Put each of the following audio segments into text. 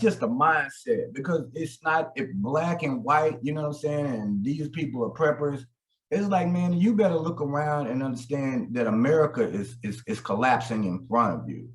just a mindset because it's not if black and white, you know what I'm saying? And these people are preppers. It's like, man, you better look around and understand that America is collapsing in front of you.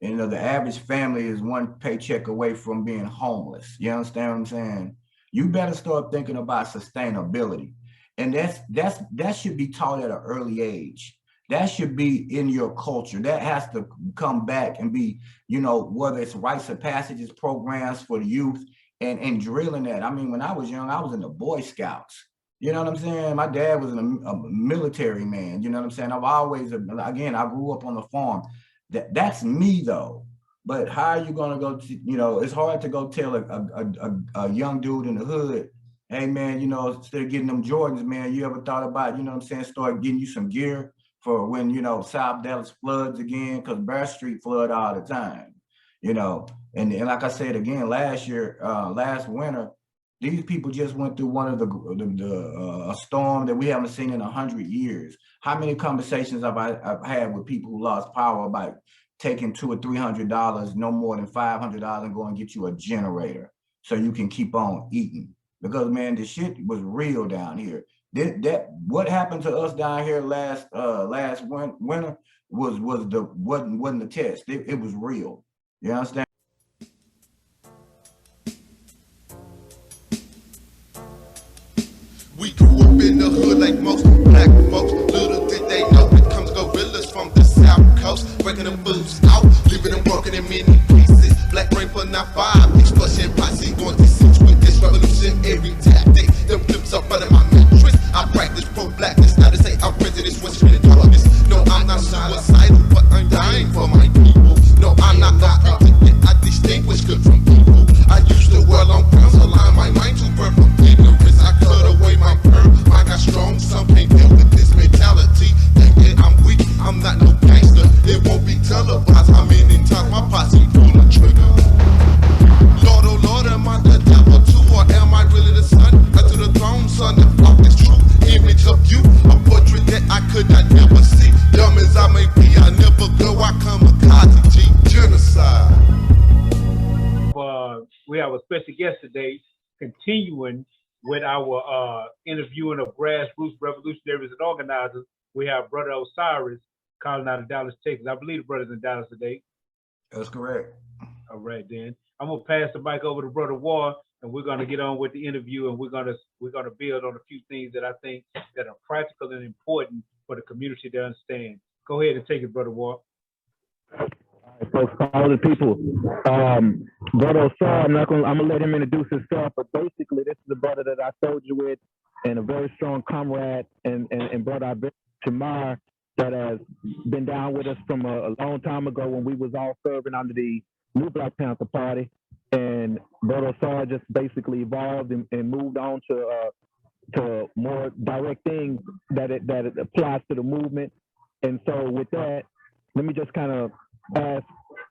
And, you know, the average family is one paycheck away from being homeless. You understand what I'm saying? You better start thinking about sustainability. And that should be taught at an early age. That should be in your culture. That has to come back and be, you know, whether it's rites of passages programs for the youth and drilling that. I mean, when I was young, I was in the Boy Scouts. You know what I'm saying? My dad was a military man. You know what I'm saying? I've always, again, I grew up on the farm. That's me though. But how are you gonna go? You know, it's hard to go tell a young dude in the hood, hey man, you know, instead of getting them Jordans, man, you ever thought about, you know what I'm saying, start getting you some gear for when, you know, South Dallas floods again, because Bear Street flood all the time, you know. And like I said again, last winter, these people just went through one of a storm that we haven't seen in 100 years. How many conversations I've had with people who lost power about taking $200 or $300, no more than $500, and go and get you a generator so you can keep on eating? Because man, the shit was real down here. That what happened to us down here last winter wasn't the test. It was real. You understand? We grew up in the hood like most black folks. Little did they know it comes gorillas from the South Coast, breaking the booze out, leaving them broken in many pieces. Black rain for not five, explosion posse going to six with this revolutionary tactic. Them flips up out of my mattress. I practice pro-blackness, not to say I'm prejudice, what's in the darkness. No, I'm not suicidal, but I'm dying for my people. No, I'm not authentic, I distinguish good from evil. I use the word on grounds, align my mind to burn from ignorance. I cut away my perm, I got strong, some can't deal with this mentality. Thinking I'm weak, I'm not no gangster. It won't be televised how many times my posse pull the trigger. Lord, oh Lord, am I the devil too, or am I really the son? To the throne, son, of all this true image of you, a portrait that I could not never see. Dumb as I may be, I never go, I kamikaze G, genocide. We have a special guest today, continuing with our interviewing of grassroots revolutionaries and organizers. We have Brother Osiris calling out of Dallas, Texas. I believe the brother's in Dallas today. That's correct. All right, then. I'm gonna pass the mic over to Brother War, and we're gonna get on with the interview, and we're gonna build on a few things that I think that are practical and important for the community to understand. Go ahead and take it, Brother War. So for all the people, Brother Osar, I'm gonna let him introduce himself, but basically this is the brother that I soldier with, and a very strong comrade, and brother Shamar, that has been down with us from a long time ago when we was all serving under the new Black Panther Party. And Brother Osar just basically evolved and moved on to more direct things that it applies to the movement. And so with that, let me just kind of ask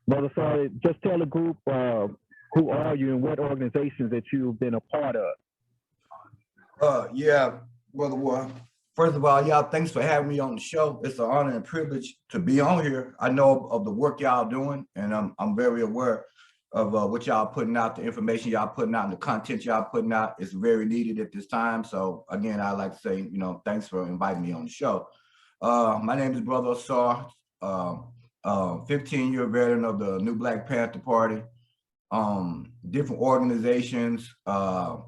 Brother Osar, just tell the group who are you and what organizations that you've been a part of. Yeah, Brother War. First of all, y'all, thanks for having me on the show. It's an honor and privilege to be on here. I know of the work y'all doing, and I'm very aware of what y'all putting out, the information y'all putting out, and the content y'all putting out is very needed at this time. So again, I'd like to say, you know, thanks for inviting me on the show. My name is Brother Osar, 15-year veteran of the New Black Panther Party. Different organizations,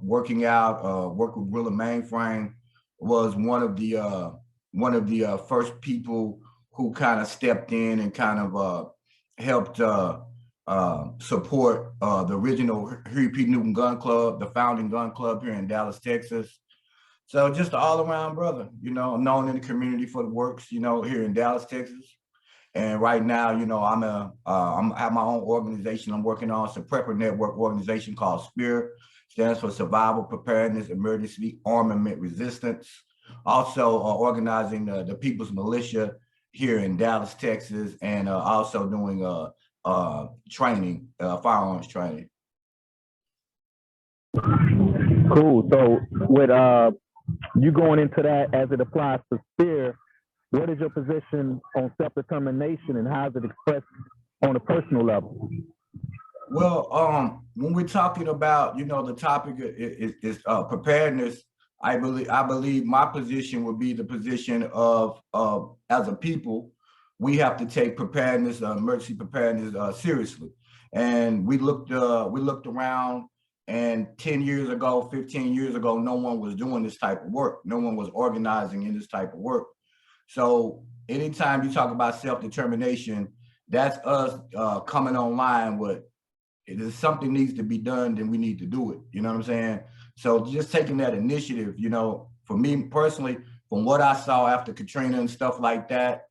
working out, work with Gorilla Mainframe. Was one of the first people who kind of stepped in and kind of helped support the original Huey P. Newton Gun Club, the founding gun club here in Dallas, Texas. So just an all-around brother, you know, I'm known in the community for the works, you know, here in Dallas, Texas. And right now, you know, I have my own organization I'm working on. It's a prepper network organization called SPEAR. Stands for Survival, Preparedness, Emergency, Armament, Resistance. Also organizing the People's Militia here in Dallas, Texas, and also doing training, firearms training. Cool. So with you going into that as it applies to SPEAR, what is your position on self-determination and how is it expressed on a personal level? Well, when we're talking about, the topic is preparedness. I believe my position would be the position of as a people, we have to take preparedness, emergency preparedness, seriously. And we looked around, and 10 years ago, 15 years ago, no one was doing this type of work. No one was organizing in this type of work. So anytime you talk about self-determination, that's us coming online with, if something needs to be done, then we need to do it. You know what I'm saying? So just taking that initiative, for me personally, from what I saw after Katrina and stuff like that,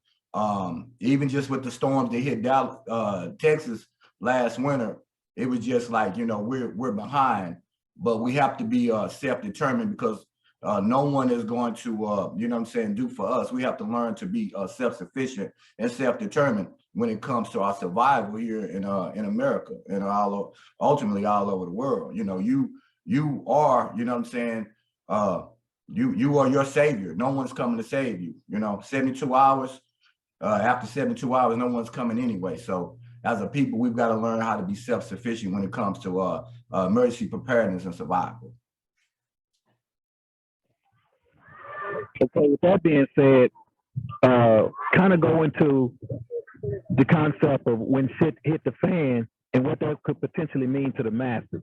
even just with the storms that hit Dallas, Texas last winter, it was just like, we're behind, but we have to be self-determined, because no one is going to, do for us. We have to learn to be self-sufficient and self-determined when it comes to our survival here in America, and ultimately all over the world. You are, you are your savior. No one's coming to save you. 72 hours. After 72 hours, no one's coming anyway. So as a people, we've got to learn how to be self-sufficient when it comes to emergency preparedness and survival. Okay, with that being said, kind of go into the concept of when shit hit the fan and what that could potentially mean to the masses.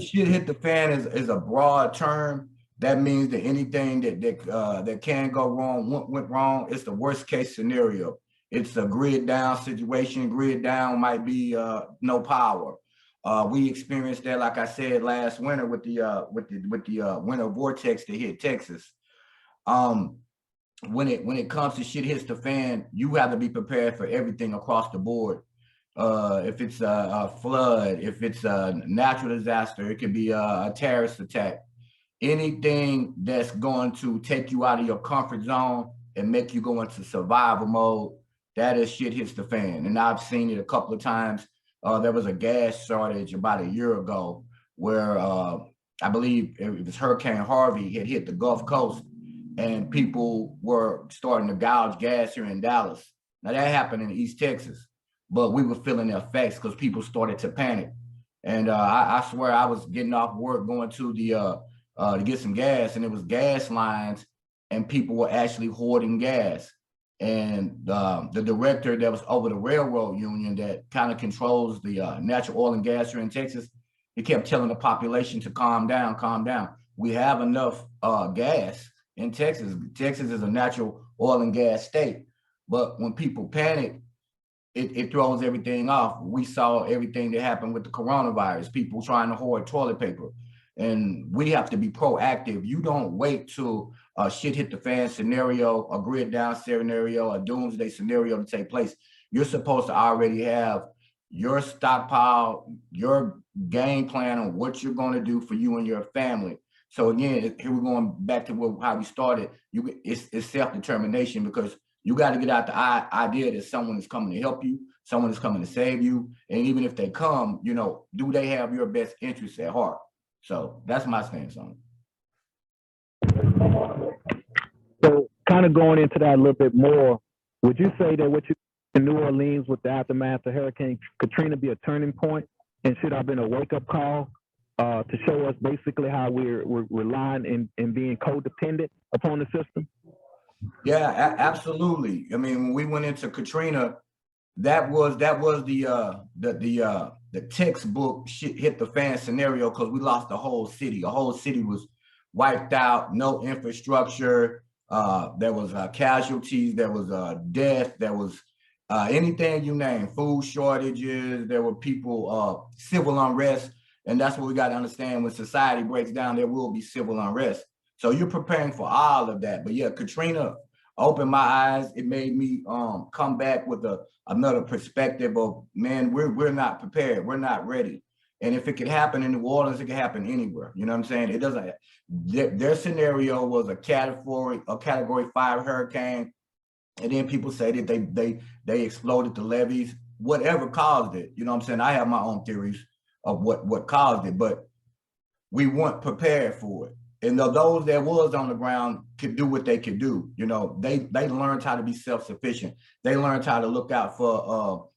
Shit hit the fan is a broad term. That means that anything that can go wrong went wrong. It's the worst case scenario. It's a grid down situation. Grid down might be no power. We experienced that, like I said, last winter with the winter vortex that hit Texas. When it comes to shit hits the fan, you have to be prepared for everything across the board. If it's a flood, if it's a natural disaster, it could be a terrorist attack. Anything that's going to take you out of your comfort zone and make you go into survival mode, that is shit hits the fan. And I've seen it a couple of times. There was a gas shortage about a year ago where I believe it was Hurricane Harvey had hit the Gulf Coast, and people were starting to gouge gas here in Dallas. Now that happened in East Texas, but we were feeling the effects because people started to panic. And I swear I was getting off work going to the to get some gas, and it was gas lines, and people were actually hoarding gas. And the director that was over the railroad union that kind of controls the natural oil and gas here in Texas, he kept telling the population to calm down, calm down. We have enough gas in Texas. Texas is a natural oil and gas state. But when people panic, it throws everything off. We saw everything that happened with the coronavirus, people trying to hoard toilet paper. And we have to be proactive. You don't wait till a shit hit the fan scenario, a grid down scenario, a doomsday scenario to take place. You're supposed to already have your stockpile, your game plan on what you're going to do for you and your family. So again, here we're going back to how we started. It's self-determination, because you got to get out the idea that someone is coming to help you, someone is coming to save you. And even if they come, do they have your best interests at heart? So that's my stance on it. So kind of going into that a little bit more, would you say that what you in New Orleans with the aftermath of Hurricane Katrina be a turning point, and should have been a wake-up call to show us basically how we're relying and being codependent upon the system? Yeah, absolutely. I mean, when we went into Katrina, that was the textbook shit hit the fan scenario, because we lost the whole city. The whole city was wiped out, no infrastructure. There was casualties, there was death, there was anything you name, food shortages, there were people, civil unrest. And that's what we got to understand. When society breaks down, there will be civil unrest. So you're preparing for all of that. But yeah, Katrina opened my eyes. It made me come back with another perspective of, man, we're not prepared. We're not ready. And if it could happen in New Orleans, it could happen anywhere. You know what I'm saying? It doesn't. Their scenario was a category 5 hurricane, and then people say that they exploded the levees, whatever caused it. You know what I'm saying? I have my own theories of what caused it, but we weren't prepared for it. And those that was on the ground could do what they could do. They learned how to be self-sufficient. They learned how to look out for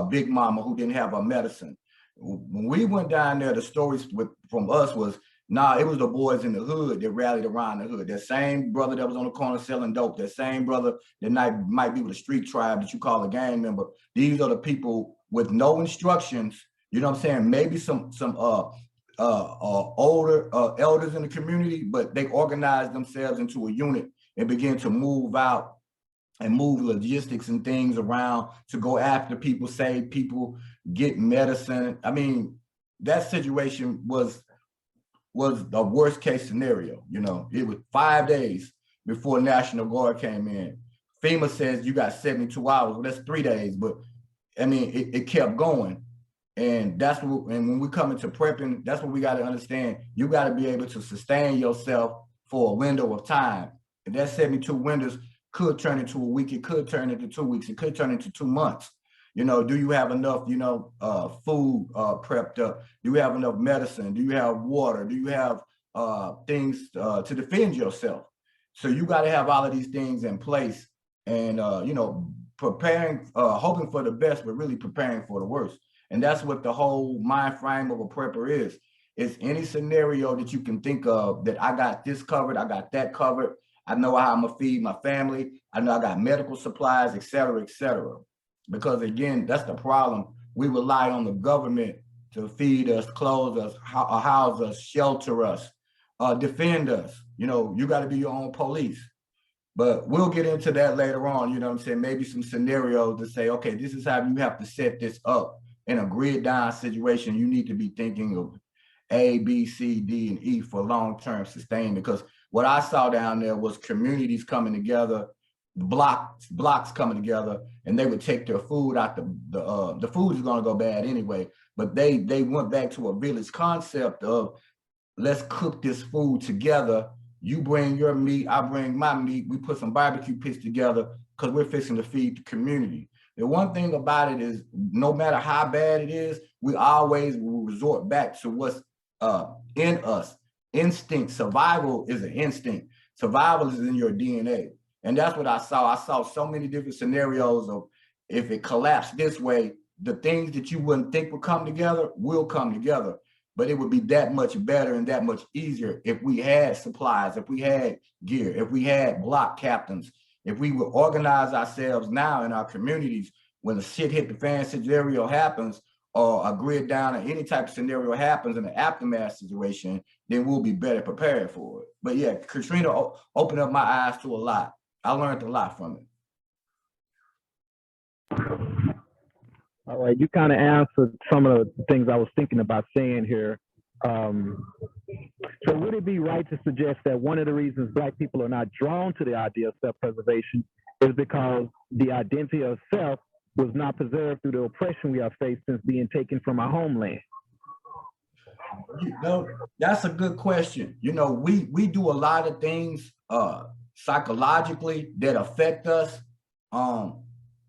Big Mama who didn't have her medicine. When we went down there, the stories from us was, nah, it was the boys in the hood that rallied around the hood. That same brother that was on the corner selling dope, that same brother that might be with a street tribe that you call a gang member. These are the people with no instructions, you know what I'm saying? Maybe some older elders in the community, but they organized themselves into a unit and began to move out and move logistics and things around to go after people, save people, get medicine. I mean, that situation was the worst case scenario. You know, it was 5 days before National Guard came in. FEMA says you got 72 hours. Well, that's 3 days, but I mean, it kept going. And that's what, and when we come into prepping, that's what we got to understand. You got to be able to sustain yourself for a window of time. And that 72 windows could turn into a week. It could turn into 2 weeks. It could turn into 2 months. You know, do you have enough, you know, food prepped up? Do you have enough medicine? Do you have water? Do you have things to defend yourself? So you got to have all of these things in place and, you know, preparing, hoping for the best, but really preparing for the worst. And that's what the whole mind frame of a prepper is. It's any scenario that you can think of that I got this covered, I got that covered. I know how I'm gonna feed my family. I know I got medical supplies, et cetera, et cetera. Because again, that's the problem. We rely on the government to feed us, clothe us, house us, shelter us, defend us. You know, you gotta be your own police. But we'll get into that later on, you know what I'm saying? Maybe some scenarios to say, okay, this is how you have to set this up. In a grid down situation, you need to be thinking of A, B, C, D, and E for long-term sustain, because what I saw down there was communities coming together, blocks coming together, and they would take their food out. The food is gonna go bad anyway, but they went back to a village concept of let's cook this food together. You bring your meat, I bring my meat, we put some barbecue pits together because we're fixing to feed the community. The one thing about it is, no matter how bad it is, we always will resort back to what's in us. Instinct, survival is an instinct. Survival is in your DNA. And that's what I saw. I saw so many different scenarios of if it collapsed this way, the things that you wouldn't think would come together will come together. But it would be that much better and that much easier if we had supplies, if we had gear, if we had block captains, if we would organize ourselves now in our communities. When the shit hit the fan scenario happens, or a grid down or any type of scenario happens in the aftermath situation, then we'll be better prepared for it. But yeah, Katrina opened up my eyes to a lot. I learned a lot from it. All right, you kind of answered some of the things I was thinking about saying here. So would it be right to suggest that one of the reasons Black people are not drawn to the idea of self-preservation is because the identity of self was not preserved through the oppression we have faced since being taken from our homeland? You know, that's a good question. You know, we do a lot of things psychologically that affect us.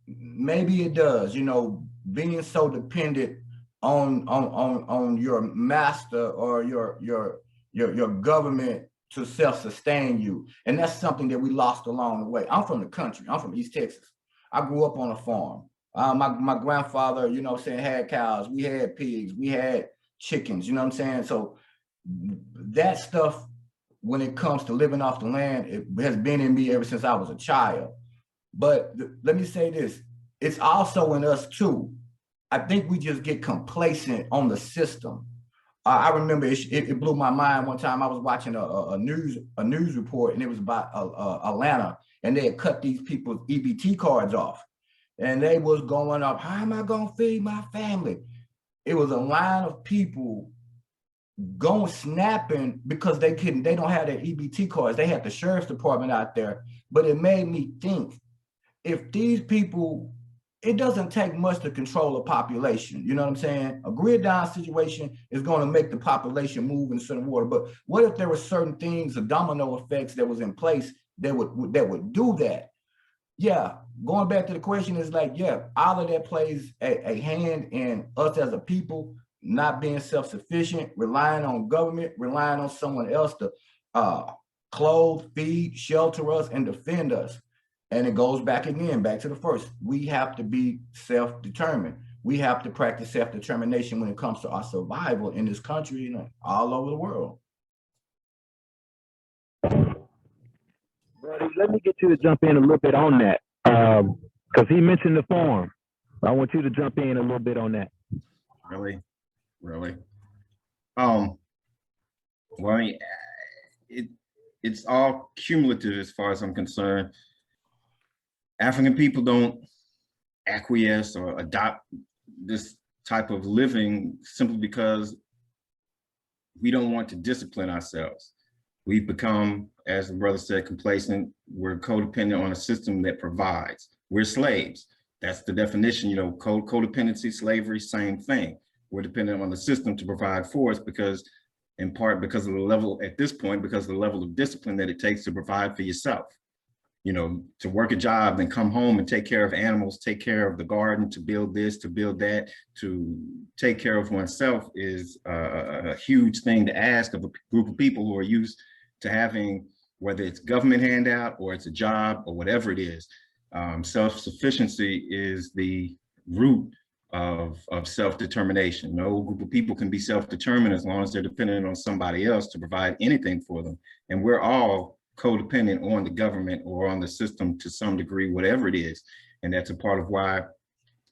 Maybe it does, you know, being so dependent on your master or your government to self-sustain you. And that's something that we lost along the way. I'm from the country. I'm from East Texas. I grew up on a farm. My grandfather, you know what I'm saying, had cows. We had pigs. We had chickens, you know what I'm saying? So that stuff, when it comes to living off the land, it has been in me ever since I was a child. But let me say this, it's also in us too. I think we just get complacent on the system. I remember it blew my mind one time. I was watching a news report, and it was about Atlanta, and they had cut these people's EBT cards off, and they was going up, how am I gonna feed my family? It was a line of people going snapping because they don't have their EBT cards. They had the sheriff's department out there. But it made me think, if these people, it doesn't take much to control a population. You know what I'm saying? A grid down situation is going to make the population move in certain water. But what if there were certain things, the domino effects that was in place that would do that? Yeah, going back to the question is like, yeah, all of that plays a hand in us as a people not being self-sufficient, relying on government, relying on someone else to clothe, feed, shelter us, and defend us. And it goes back again, back to the first. We have to be self-determined. We have to practice self-determination when it comes to our survival in this country and all over the world. Buddy, let me get you to jump in a little bit on that. Because he mentioned the farm. I want you to jump in a little bit on that. Really? Well, I mean, it's all cumulative as far as I'm concerned. African people don't acquiesce or adopt this type of living simply because we don't want to discipline ourselves. We've become, as the brother said, complacent. We're codependent on a system that provides. We're slaves. That's the definition, you know, codependency, slavery, same thing. We're dependent on the system to provide for us because, in part, because of the level, at this point, because of the level of discipline that it takes to provide for yourself. You know, to work a job, then come home and take care of animals, take care of the garden, to build this, to build that, to take care of oneself is a huge thing to ask of a group of people who are used to having, whether it's government handout or it's a job or whatever it is. Self-sufficiency is the root of self-determination. No group of people can be self-determined as long as they're dependent on somebody else to provide anything for them. And we're all codependent on the government or on the system to some degree, whatever it is. And that's a part of why,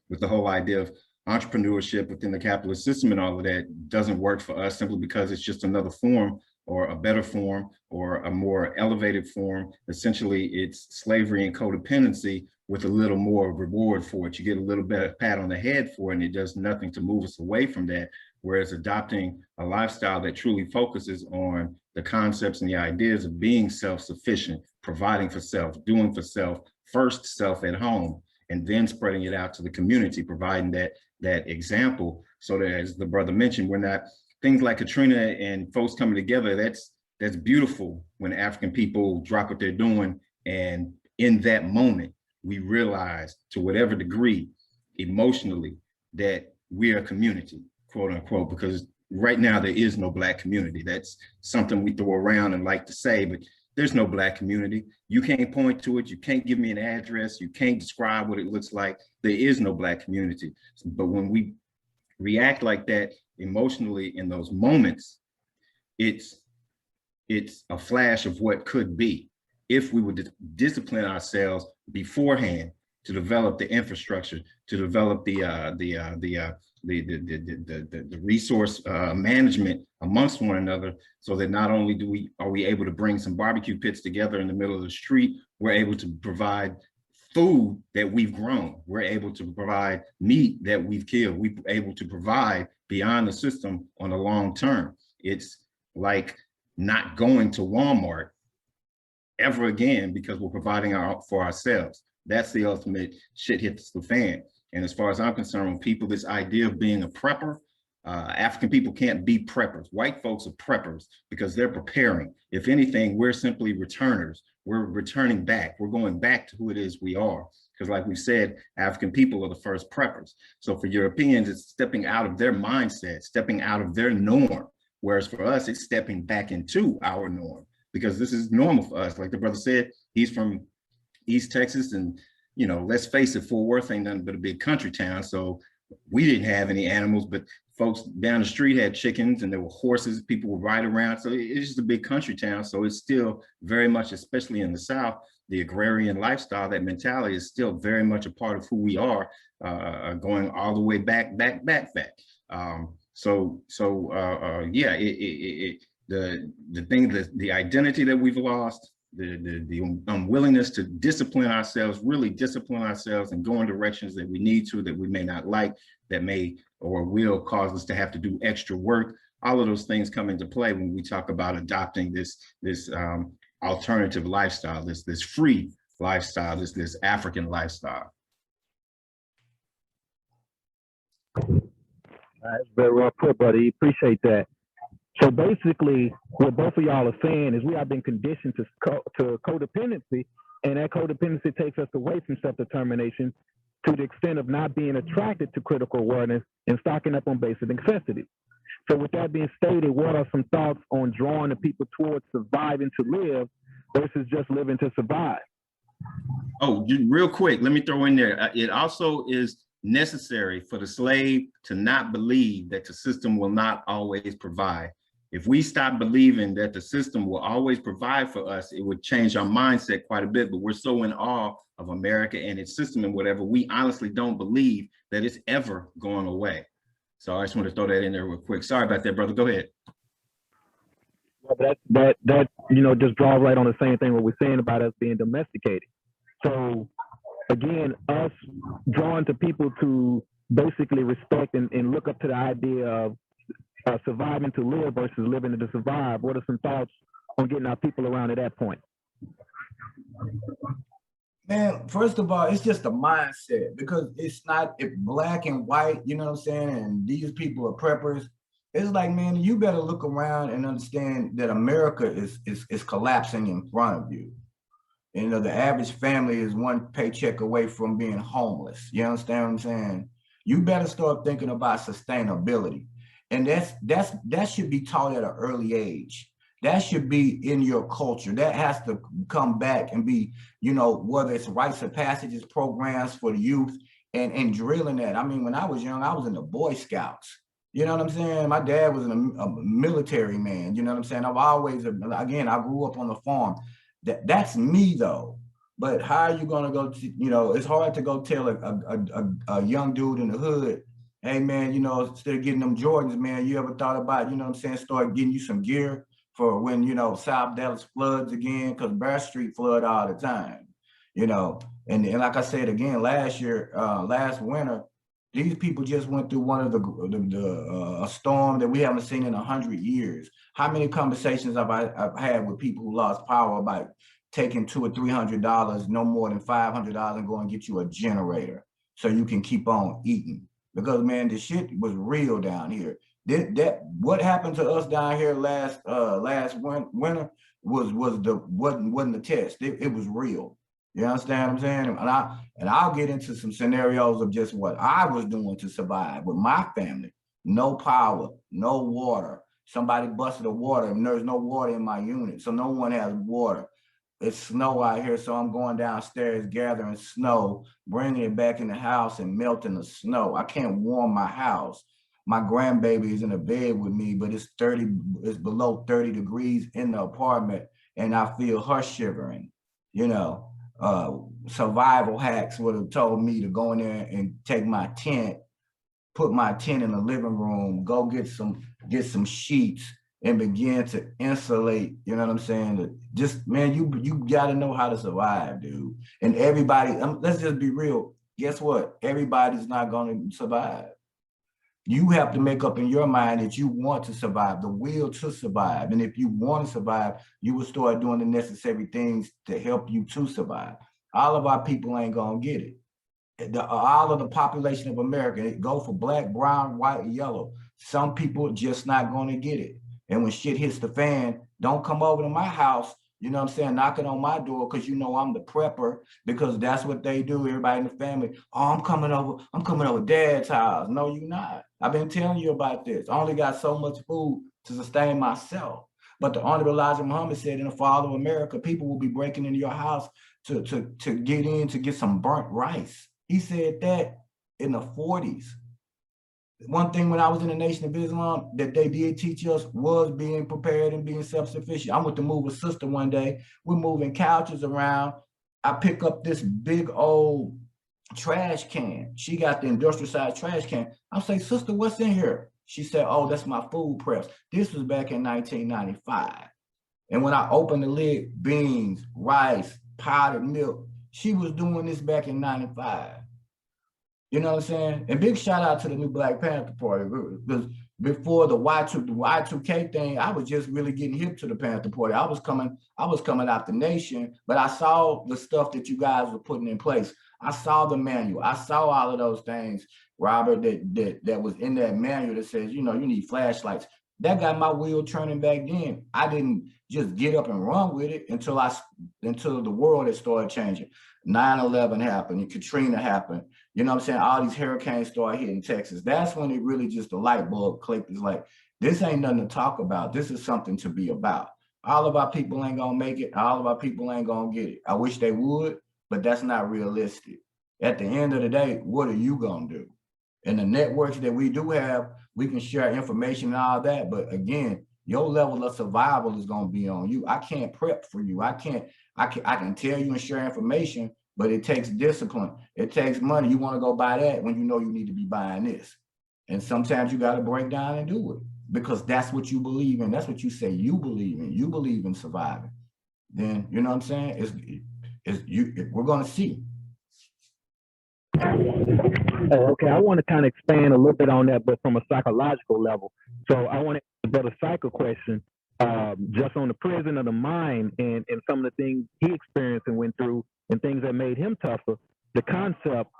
with the whole idea of entrepreneurship within the capitalist system and all of that, doesn't work for us simply because it's just another form or a better form or a more elevated form. Essentially, it's slavery and codependency with a little more reward for it. You get a little bit of pat on the head for it, and it does nothing to move us away from that. Whereas adopting a lifestyle that truly focuses on the concepts and the ideas of being self-sufficient, providing for self, doing for self, first self at home, and then spreading it out to the community, providing that example, so that, as the brother mentioned, we're not, things like Katrina and folks coming together, that's beautiful when African people drop what they're doing, and in that moment, we realize, to whatever degree, emotionally, that we're a community, quote unquote, because right now there is no Black community. That's something we throw around and like to say, but there's no Black community. You can't point to it. You can't give me an address. You can't describe what it looks like. There is no Black community. But when we react like that emotionally in those moments, it's a flash of what could be if we would discipline ourselves beforehand to develop the infrastructure, to develop the resource management amongst one another, so that not only are we able to bring some barbecue pits together in the middle of the street, we're able to provide food that we've grown. We're able to provide meat that we've killed. We're able to provide beyond the system on the long term. It's like not going to Walmart ever again because we're providing for ourselves. That's the ultimate shit hits the fan. And as far as I'm concerned, when people, this idea of being a prepper, African people can't be preppers. White folks are preppers because they're preparing. If anything, we're simply returners. We're returning back. We're going back to who it is we are. Because like we said, African people are the first preppers. So for Europeans, it's stepping out of their mindset, stepping out of their norm. Whereas for us, it's stepping back into our norm, because this is normal for us. Like the brother said, he's from East Texas, and you know, let's face it, Fort Worth ain't nothing but a big country town. So we didn't have any animals, but folks down the street had chickens, and there were horses people would ride around. So it's just a big country town. So it's still very much, especially in the South, the agrarian lifestyle, that mentality is still very much a part of who we are, going all the way back. Yeah, the thing, the identity that we've lost, the unwillingness to discipline ourselves, really discipline ourselves and go in directions that we need to, that we may not like, that may or will cause us to have to do extra work. All of those things come into play when we talk about adopting this alternative lifestyle, this free lifestyle, this African lifestyle. That's very well put, buddy. Appreciate that. So basically, what both of y'all are saying is we have been conditioned to codependency, and that codependency takes us away from self-determination to the extent of not being attracted to critical awareness and stocking up on basic necessities. So with that being stated, what are some thoughts on drawing the people towards surviving to live versus just living to survive? Oh, real quick, let me throw in there. It also is necessary for the slave to not believe that the system will not always provide. If we stop believing that the system will always provide for us, it would change our mindset quite a bit. But we're so in awe of America and its system and whatever, we honestly don't believe that it's ever going away. So I just want to throw that in there real quick. Sorry about that, brother. Go ahead. That you know, just draws right on the same thing what we're saying about us being domesticated. So again, us drawn to people to basically respect and look up to the idea of surviving to live versus living to survive. What are some thoughts on getting our people around at that point? Man, first of all, it's just a mindset, because it's not black and white, you know what I'm saying? And these people are preppers. It's like, man, you better look around and understand that America is collapsing in front of you. You know, the average family is one paycheck away from being homeless. You understand what I'm saying? You better start thinking about sustainability. And that should be taught at an early age. That should be in your culture. That has to come back and be, you know, whether it's rites of passages programs for the youth and drilling that. I mean, when I was young, I was in the Boy Scouts. You know what I'm saying? My dad was a military man. You know what I'm saying? I've always, again, I grew up on the farm. That's me though. But how are you gonna go to, you know, it's hard to go tell a young dude in the hood, hey man, you know, instead of getting them Jordans, man, you ever thought about, you know what I'm saying, start getting you some gear for when, you know, South Dallas floods again, because Bear Street flood all the time, you know. And like I said again, last winter, these people just went through one of a storm that we haven't seen in 100 years. How many conversations I've had with people who lost power about taking $200 or $300, no more than $500, and go and get you a generator so you can keep on eating? Because man, the shit was real down here. What happened to us down here last winter wasn't the test. It was real. You understand what I'm saying? And I'll get into some scenarios of just what I was doing to survive with my family. No power, no water. Somebody busted the water, and there's no water in my unit, so no one has water. It's snow out here, so I'm going downstairs gathering snow, bringing it back in the house and melting the snow. I can't warm my house. My grandbaby is in the bed with me, but it's below 30 degrees in the apartment, and I feel her shivering. You know, survival hacks would have told me to go in there and take my tent, put my tent in the living room, go get some sheets, and begin to insulate. You know what I'm saying? Just, man, you got to know how to survive, dude. And everybody, let's just be real. Guess what? Everybody's not going to survive. You have to make up in your mind that you want to survive, the will to survive. And if you want to survive, you will start doing the necessary things to help you to survive. All of our people ain't going to get it. All of the population of America, it go for black, brown, white, yellow. Some people just not going to get it. And when shit hits the fan, don't come over to my house, you know what I'm saying, knocking on my door, because you know I'm the prepper, because that's what they do, everybody in the family. Oh, I'm coming over dad's house. No, you're not. I've been telling you about this. I only got so much food to sustain myself. But the Honorable Elijah Muhammad said, in the fall of America, people will be breaking into your house to get some burnt rice. He said that in the 40s. One thing when I was in the Nation of Islam that they did teach us was being prepared and being self-sufficient. I went to move a sister one day. We're moving couches around. I pick up this big old trash can. She got the industrial size trash can. I say, sister, what's in here? She said, oh, that's my food preps. This was back in 1995. And when I opened the lid, beans, rice, powdered milk, she was doing this back in 95. You know what I'm saying? And big shout out to the new Black Panther Party, because before the Y2K thing, I was just really getting hip to the Panther Party. I was coming out the nation, but I saw the stuff that you guys were putting in place. I saw the manual. I saw all of those things, Robert, that was in that manual that says, you know, you need flashlights. That got my wheel turning back then. I didn't just get up and run with it until the world had started changing. 9/11 happened, and Katrina happened. You know what I'm saying? All these hurricanes started hitting Texas. That's when it really just, the light bulb clicked. It's like, this ain't nothing to talk about. This is something to be about. All of our people ain't gonna make it. All of our people ain't gonna get it. I wish they would, but that's not realistic. At the end of the day, what are you gonna do? And the networks that we do have, we can share information and all that, but again, your level of survival is gonna be on you. I can't prep for you. I can tell you and share information, but it takes discipline. It takes money. You wanna go buy that when you know you need to be buying this. And sometimes you gotta break down and do it because that's what you believe in. That's what you say you believe in. You believe in surviving. Then, you know what I'm saying? We're gonna see. Oh, okay. I want to kind of expand a little bit on that, but from a psychological level. So I want to go to psycho question, just on the prison of the mind and some of the things he experienced and went through and things that made him tougher. The concept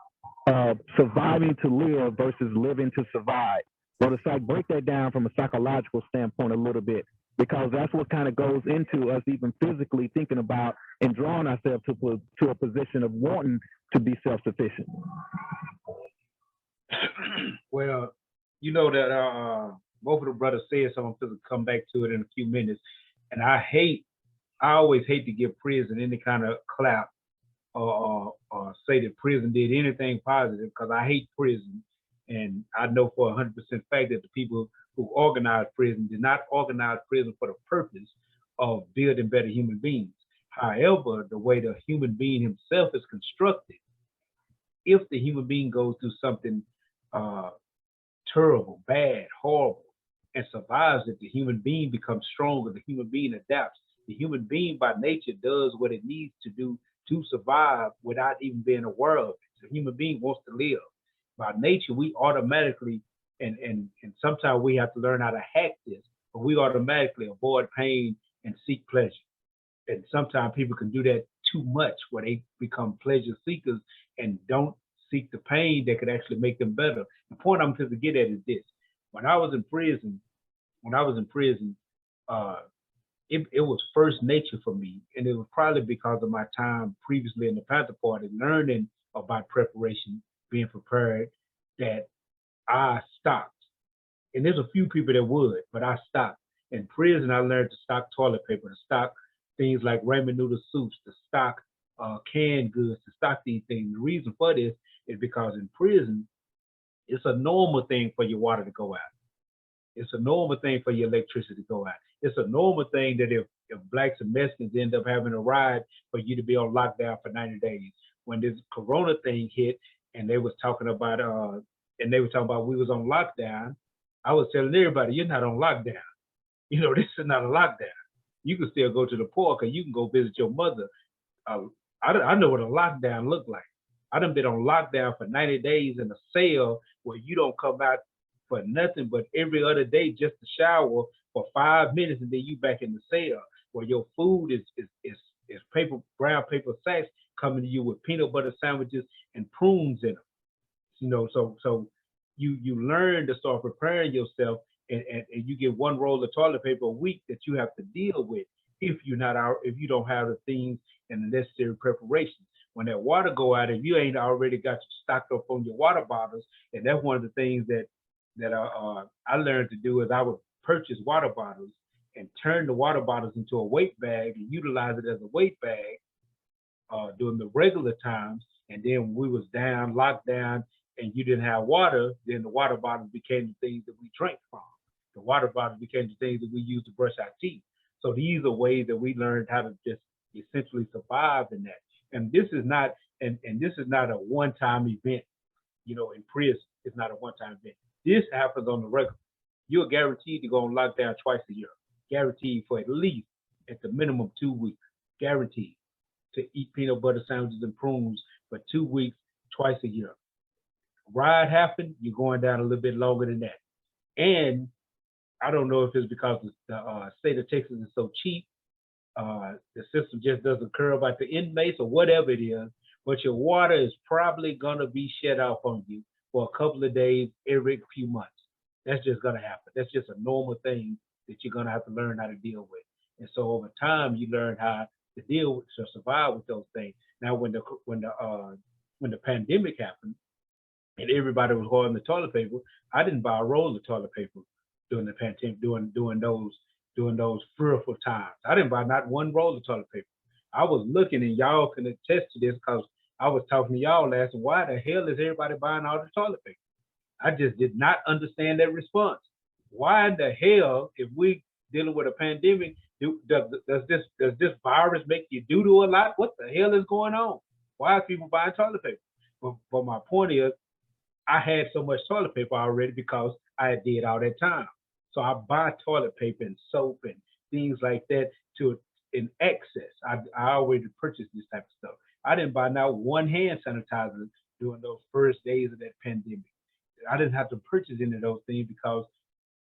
of surviving to live versus living to survive. So to break that down from a psychological standpoint a little bit, because that's what kind of goes into us even physically thinking about and drawing ourselves to a position of wanting to be self-sufficient. Well, you know that both of the brothers said, so I'm going to come back to it in a few minutes. And I always hate to give prison any kind of clap or say that prison did anything positive, because I hate prison. And I know for 100% fact that the people who organized prison did not organize prison for the purpose of building better human beings. However, the way the human being himself is constructed, if the human being goes through something terrible, bad, horrible, and survives it, the human being becomes stronger, the human being adapts. The human being by nature does what it needs to do to survive without even being aware of it. The human being wants to live. By nature, we automatically, and sometimes we have to learn how to hack this, but we automatically avoid pain and seek pleasure. And sometimes people can do that too much, where they become pleasure seekers and don't seek the pain that could actually make them better. The point I'm trying to get at is this: when I was in prison, it was first nature for me, and it was probably because of my time previously in the Panther Party, learning about preparation, being prepared, that I stopped. And there's a few people that would, but I stopped. In prison, I learned to stock toilet paper, to stock things like ramen noodle soups, to stock canned goods, to stock these things. The reason for this is because in prison, it's a normal thing for your water to go out. It's a normal thing for your electricity to go out. It's a normal thing that if blacks and Mexicans end up having a ride, for you to be on lockdown for 90 days. When this Corona thing hit, and they was talking about we was on lockdown, I was telling everybody, you're not on lockdown. You know, this is not a lockdown. You can still go to the park, or you can go visit your mother. I know what a lockdown looked like. I done been on lockdown for 90 days in a cell where you don't come out for nothing but every other day just to shower for 5 minutes, and then you back in the cell where your food is brown paper sacks coming to you with peanut butter sandwiches and prunes in them. You know, so you learn to start preparing yourself, and you get one roll of toilet paper a week that you have to deal with if you don't have the things and the necessary preparation. When that water go out, if you ain't already got you stocked up on your water bottles, and that's one of the things that I learned to do, is I would purchase water bottles and turn the water bottles into a weight bag and utilize it as a weight bag during the regular times. And then when we was locked down, and you didn't have water, then the water bottles became the things that we drank from. The water bottles became the things that we used to brush our teeth. So these are ways that we learned how to just essentially survive in that. And this is not a one-time event. You know, in prison, it's not a one-time event. This happens on the regular. You're guaranteed to go on lockdown twice a year. Guaranteed for at least, at the minimum, 2 weeks. Guaranteed to eat peanut butter sandwiches and prunes for 2 weeks, twice a year. Ride happened, you're going down a little bit longer than that. And I don't know if it's because the state of Texas is so cheap, the system just doesn't care about the inmates or whatever it is, but your water is probably gonna be shut off on you for a couple of days every few months. That's just gonna happen. That's just a normal thing that you're gonna have to learn how to deal with. And so over time, you learn how to survive with those things. Now, when the pandemic happened, and everybody was hoarding the toilet paper, I didn't buy a roll of toilet paper during the pandemic, during those fearful times. I didn't buy not one roll of toilet paper. I was looking, and y'all can attest to this because I was talking to y'all last. Why the hell is everybody buying all the toilet paper? I just did not understand that response. Why in the hell, if we dealing with a pandemic, does this virus make you do a lot? What the hell is going on? Why are people buying toilet paper? But my point is, I had so much toilet paper already because I did all that time. So I buy toilet paper and soap and things like that in excess. I already purchased this type of stuff. I didn't buy not one hand sanitizer during those first days of that pandemic. I didn't have to purchase any of those things because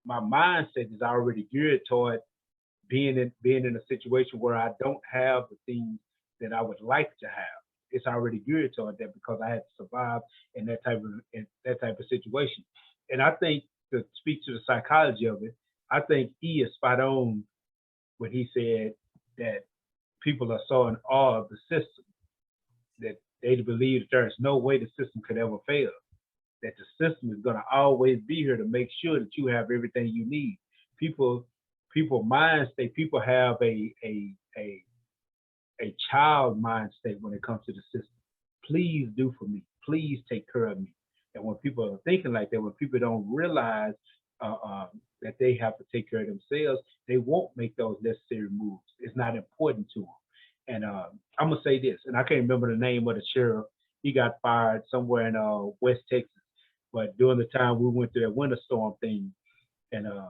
my mindset is already geared toward being in a situation where I don't have the things that I would like to have. It's already geared toward that because I had to survive in that type of situation. And I think, to speak to the psychology of it, I think he is spot on when he said that people are so in awe of the system that they believe that there is no way the system could ever fail, that the system is going to always be here to make sure that you have everything you need. People mind state, people have a child mind state when it comes to the system. Please do for me. Please take care of me. And when people are thinking like that, when people don't realize that they have to take care of themselves, they won't make those necessary moves. It's not important to them. And I'm gonna say this, and I can't remember the name of the sheriff. He got fired somewhere in West Texas. But during the time we went through that winter storm thing, and a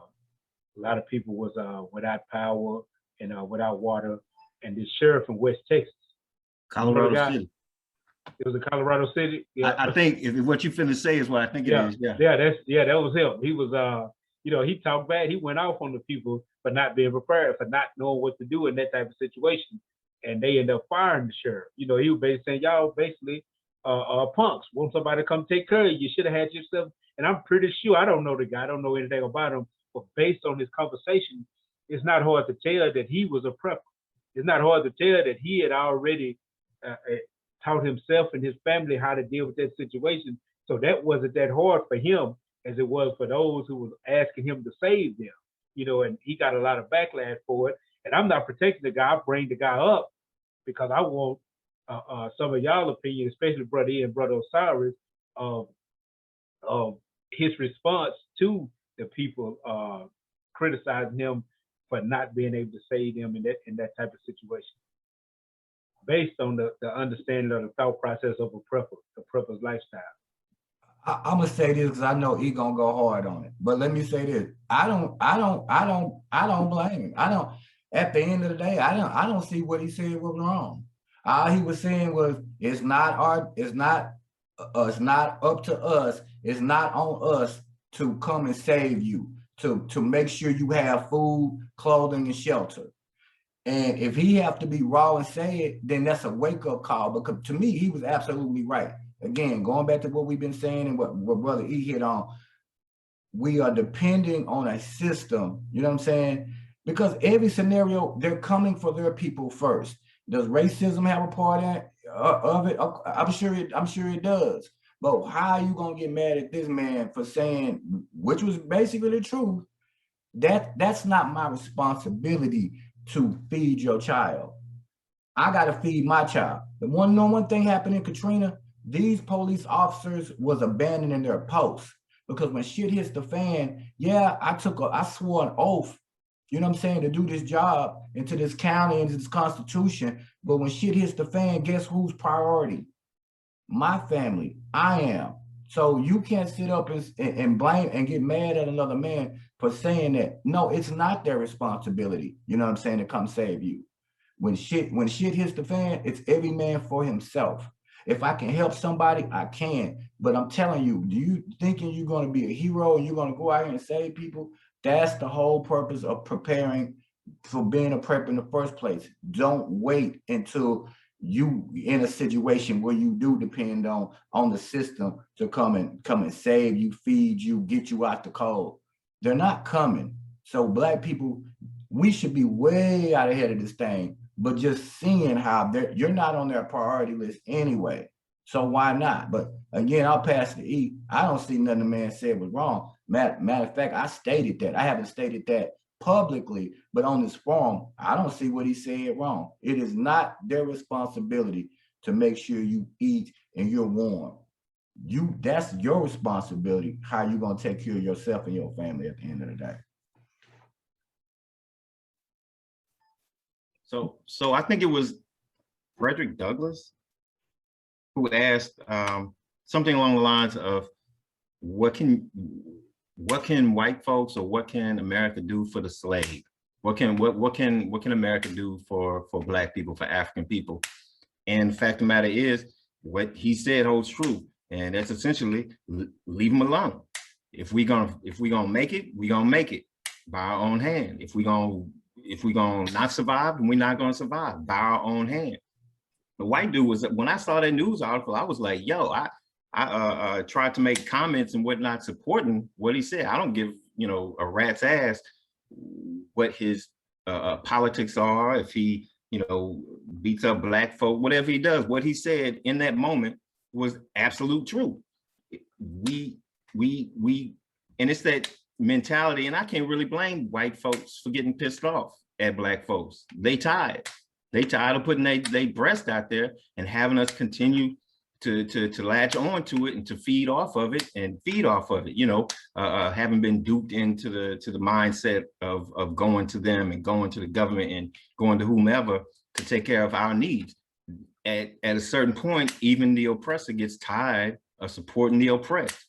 lot of people was without power and without water, and the sheriff in West Texas, Colorado City. It was in Colorado City. Yeah, I think if what you finna say is what I think it is. Yeah. That was him. He was he talked bad. He went off on the people for not being prepared, for not knowing what to do in that type of situation, and they ended up firing the sheriff. He was basically saying, y'all basically punks. Want somebody to come take care of you? You should have had yourself. And I'm pretty sure, I don't know the guy, I don't know anything about him, but based on his conversation, it's not hard to tell that he was a prepper. It's not hard to tell that he had already taught himself and his family how to deal with that situation. So that wasn't that hard for him as it was for those who was asking him to save them. And he got a lot of backlash for it. And I'm not protecting the guy. I bring the guy up because I want some of y'all opinion, especially Brother E and Brother Osiris, of his response to the people criticizing him for not being able to save them in that type of situation, based on the understanding of the thought process of a prepper, the prepper's lifestyle. I'm gonna say this because I know he gonna go hard on it. But let me say this: I don't blame him. At the end of the day, I don't see what he said was wrong. All he was saying was it's not up to us. It's not on us to come and save you, to make sure you have food, clothing, and shelter. And if he have to be raw and say it, then that's a wake-up call. Because to me, he was absolutely right. Again, going back to what we've been saying and what Brother E hit on, we are depending on a system, you know what I'm saying? Because every scenario, they're coming for their people first. Does racism have a part of it? I'm sure it does. But how are you gonna get mad at this man for saying, which was basically the truth, that's not my responsibility to feed your child. I gotta feed my child. The one thing happened in Katrina, these police officers was abandoning their posts because when shit hits the fan, yeah, I swore an oath, you know what I'm saying, to do this job and to this county and to this constitution. But when shit hits the fan, guess who's priority? My family. I am. So you can't sit up and blame and get mad at another man for saying that. No, it's not their responsibility, you know what I'm saying, to come save you. When shit hits the fan, it's every man for himself. If I can help somebody, I can. But I'm telling you, do you thinking you're going to be a hero and you're going to go out here and save people? That's the whole purpose of preparing for being a prep in the first place. Don't wait until you in a situation where you do depend on the system to come and save you, feed you, get you out the cold. They're not coming. So Black people, we should be way out ahead of this thing. But just seeing how you're not on their priority list anyway. So why not? But again, I'll pass to E. I don't see nothing the man said was wrong. Matter of fact, I stated that. I haven't stated that publicly, but on this forum, I don't see what he said wrong. It is not their responsibility to make sure you eat and you're warm. That's your responsibility, how you gonna take care of yourself and your family at the end of the day. So I think it was Frederick Douglass who asked something along the lines of, what can white folks, or what can America do for the slave? What can America do for Black people, for African people? And the fact of the matter is, what he said holds true, and that's essentially leave them alone. If we gonna make it, we gonna make it by our own hand. If we gonna not survive, then we're not gonna survive by our own hand. The white dude was, when I saw that news article, I was like, yo, I tried to make comments and whatnot supporting what he said. I don't give, a rat's ass what his politics are, if he, beats up Black folk, whatever he does. What he said in that moment was absolute truth. We, and it's that mentality, and I can't really blame white folks for getting pissed off at Black folks. They tired of putting their breast out there and having us continue to latch on to it and to feed off of it, having been duped into the mindset of going to them and going to the government and going to whomever to take care of our needs. At a certain point, even the oppressor gets tired of supporting the oppressed.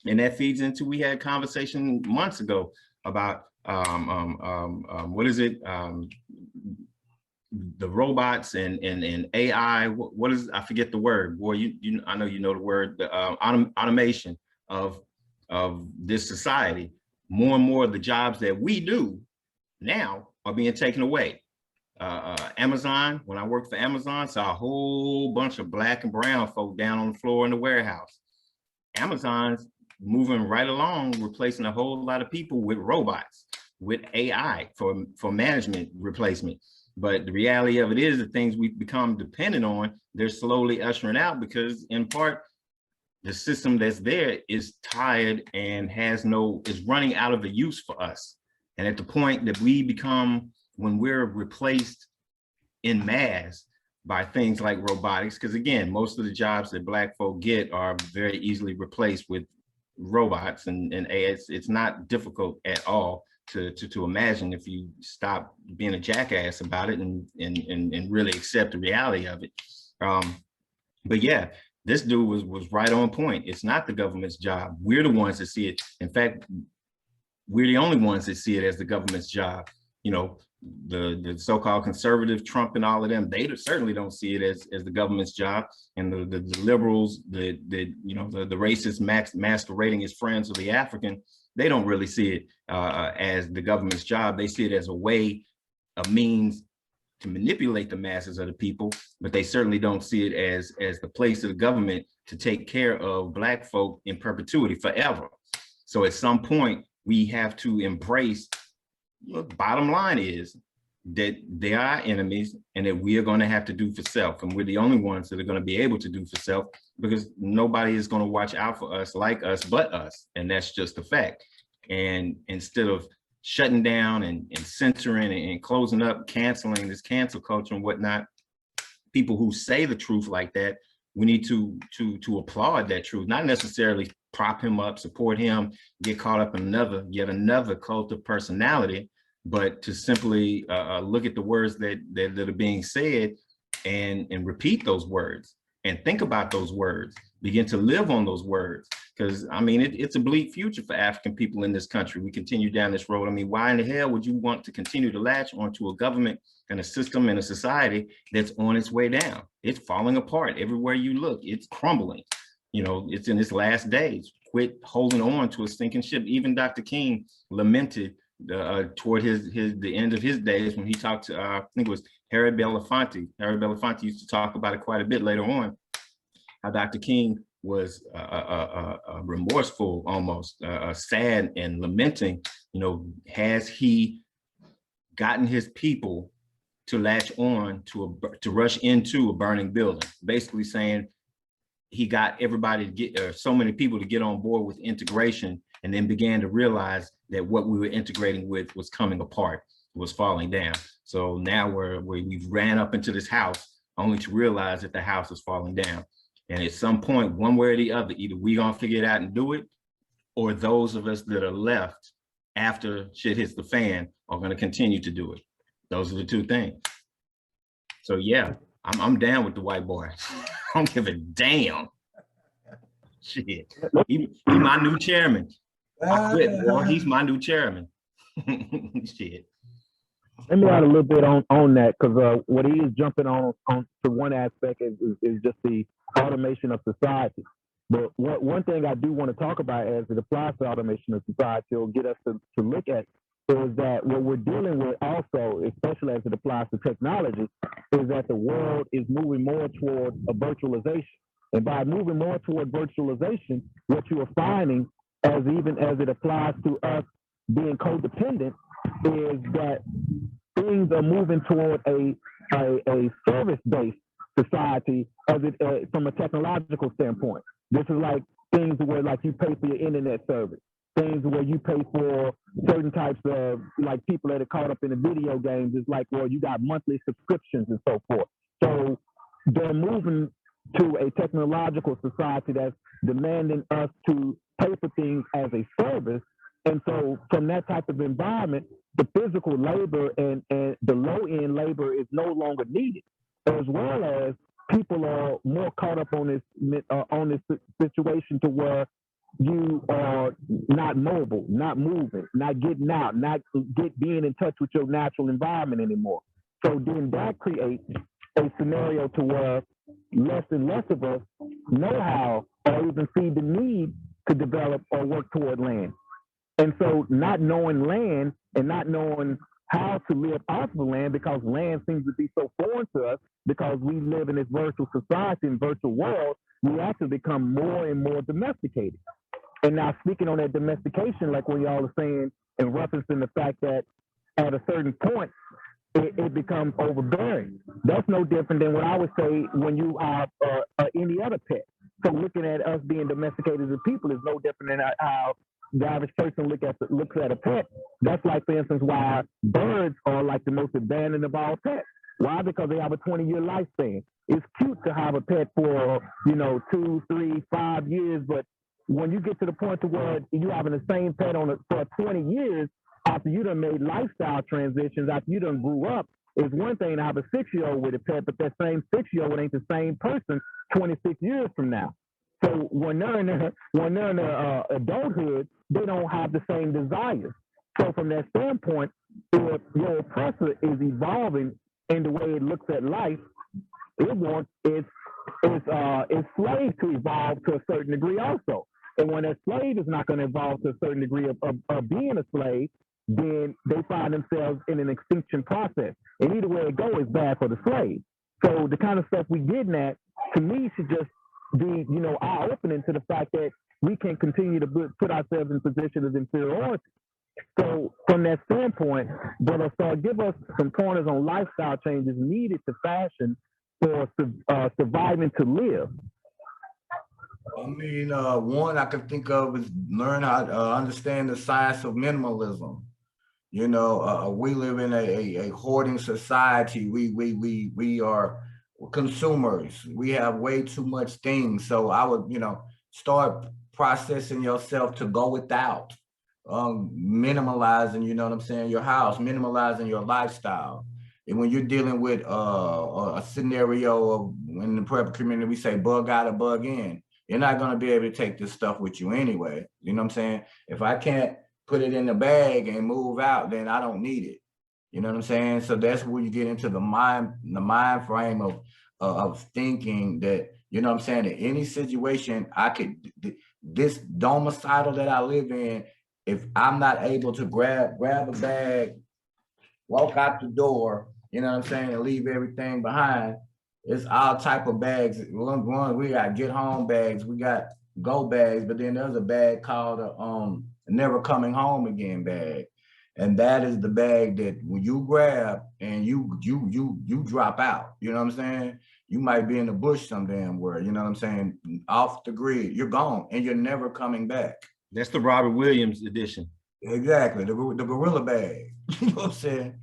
And that feeds into, we had a conversation months ago about what is it? The robots and AI, what is, I forget the word. Boy, I know you know the word, the automation of this society. More and more of the jobs that we do now are being taken away. Amazon, when I worked for Amazon, saw a whole bunch of Black and brown folk down on the floor in the warehouse. Amazon's moving right along, replacing a whole lot of people with robots, with AI for management replacement. But the reality of it is, the things we've become dependent on, they're slowly ushering out, because in part, the system that's there is tired and is running out of the use for us. And at the point that we become, when we're replaced in mass by things like robotics, because again, most of the jobs that Black folk get are very easily replaced with robots, and it's not difficult at all to imagine if you stop being a jackass about it and really accept the reality of it. But yeah, this dude was right on point. It's not the government's job. We're the ones that see it. In fact, we're the only ones that see it as the government's job. The so-called conservative Trump and all of them, they certainly don't see it as the government's job. And the liberals, the racists masquerading as friends of the African, they don't really see it as the government's job. They see it as a way, a means to manipulate the masses of the people, but they certainly don't see it as the place of the government to take care of Black folk in perpetuity forever. So at some point, we have to embrace, the bottom line is that they are our enemies and that we are going to have to do for self. And we're the only ones that are going to be able to do for self, because nobody is going to watch out for us like us but us. And that's just a fact. And instead of shutting down and censoring and closing up, canceling this cancel culture and whatnot, people who say the truth like that, we need to applaud that truth, not necessarily prop him up, support him, get caught up in yet another cult of personality, but to simply look at the words that are being said and repeat those words and think about those words, begin to live on those words. Because I mean, it's a bleak future for African people in this country. We continue down this road. I mean, why in the hell would you want to continue to latch onto a government and a system and a society that's on its way down? It's falling apart everywhere you look. It's crumbling. It's in its last days. Quit holding on to a sinking ship. Even Dr. King lamented toward the end of his days when he talked to, I think it was Harry Belafonte. Harry Belafonte used to talk about it quite a bit later on, how Dr. King was remorseful, almost sad and lamenting. Has he gotten his people to latch on to rush into a burning building? Basically saying he got everybody to get, so many people to get on board with integration and then began to realize that what we were integrating with was coming apart, was falling down. So now we've ran up into this house only to realize that the house is falling down. And at some point, one way or the other, either we gonna figure it out and do it, or those of us that are left after shit hits the fan are gonna continue to do it. Those are the two things. So yeah, I'm down with the white boy. I don't give a damn. Shit, he my new chairman. I quit, boy. He's my new chairman. Shit. Let me add a little bit on that, because what he is jumping on to one aspect is just the automation of society. But one thing I do want to talk about as it applies to automation of society, or get us to look at, is that what we're dealing with also, especially as it applies to technology, is that the world is moving more towards a virtualization. And by moving more toward virtualization, what you are finding, even as it applies to us being codependent, is that things are moving toward a service-based society from a technological standpoint. This is like things where like you pay for your internet service, things where you pay for certain types of, like, people that are caught up in the video games. It's like, well, you got monthly subscriptions and so forth. So they're moving to a technological society that's demanding us to pay for things as a service. And so from that type of environment, the physical labor and the low-end labor is no longer needed, as well as people are more caught up on this situation to where you are not mobile, not moving, not getting out, not being in touch with your natural environment anymore. So then that creates a scenario to where less and less of us know how or even see the need to develop or work toward land. And so not knowing land and not knowing how to live off of land, because land seems to be so foreign to us, because we live in this virtual society and virtual world, we actually become more and more domesticated. And now, speaking on that domestication, like what y'all are saying, and referencing the fact that at a certain point, it becomes overbearing. That's no different than what I would say when you have any other pet. So looking at us being domesticated as people is no different than how the average person looks at a pet. That's like, for instance, why birds are like the most abandoned of all pets. Why? Because they have a 20-year lifespan. It's cute to have a pet for, 2, 3, 5 years, but when you get to the point to where you're having the same pet for 20 years, after you done made lifestyle transitions, after you done grew up, it's one thing to have a 6-year-old with a pet, but that same 6-year-old ain't the same person 26 years from now. So when they're in their adulthood, they don't have the same desires. So from that standpoint, if your oppressor is evolving in the way it looks at life, it wants its slave to evolve to a certain degree also. And when a slave is not going to evolve to a certain degree of being a slave, then they find themselves in an extinction process. And either way it goes, it's bad for the slave. So the kind of stuff we getting at, to me, should just be, eye-opening to the fact that we can continue to put ourselves in position of inferiority. So from that standpoint, Brother Star, give us some pointers on lifestyle changes needed to fashion for surviving to live. I mean, one I could think of is learn how to understand the science of minimalism. We live in a hoarding society. We are consumers. We have way too much things. So I would, start processing yourself to go without, minimalizing, your house, minimalizing your lifestyle. And when you're dealing with a scenario of, in the prep community, we say bug out or bug in. You're not going to be able to take this stuff with you anyway. You know what I'm saying? If I can't put it in the bag and move out, then I don't need it. You know what I'm saying? So that's where you get into the mind frame of thinking that, you know what I'm saying, in any situation, this domicile that I live in, if I'm not able to grab a bag, walk out the door, you know what I'm saying, and leave everything behind, it's all type of bags. One, we got get home bags, we got go bags, but then there's a bag called a never coming home again bag. And that is the bag that when you grab and you drop out, you know what I'm saying? You might be in the bush some damn where, you know what I'm saying? Off the grid, you're gone and you're never coming back. That's the Robert Williams edition. Exactly, the gorilla bag. You know what I'm saying?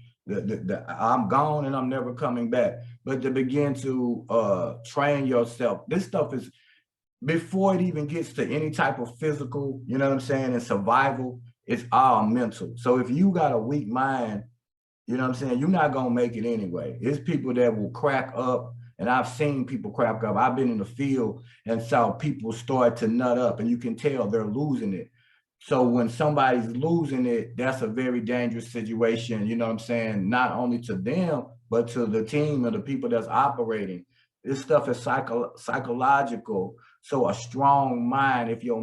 I'm gone and I'm never coming back. But to begin to train yourself, this stuff is before it even gets to any type of physical, you know what I'm saying, and survival, it's all mental. So if you got a weak mind, you know what I'm saying, you're not gonna make it anyway. It's people that will crack up, and I've seen people crack up. I've been in the field and saw people start to nut up, and you can tell they're losing it. So when somebody's losing it, that's a very dangerous situation, you know what I'm saying, not only to them, but to the team or the people that's operating. This stuff is psychological. So a strong mind, if you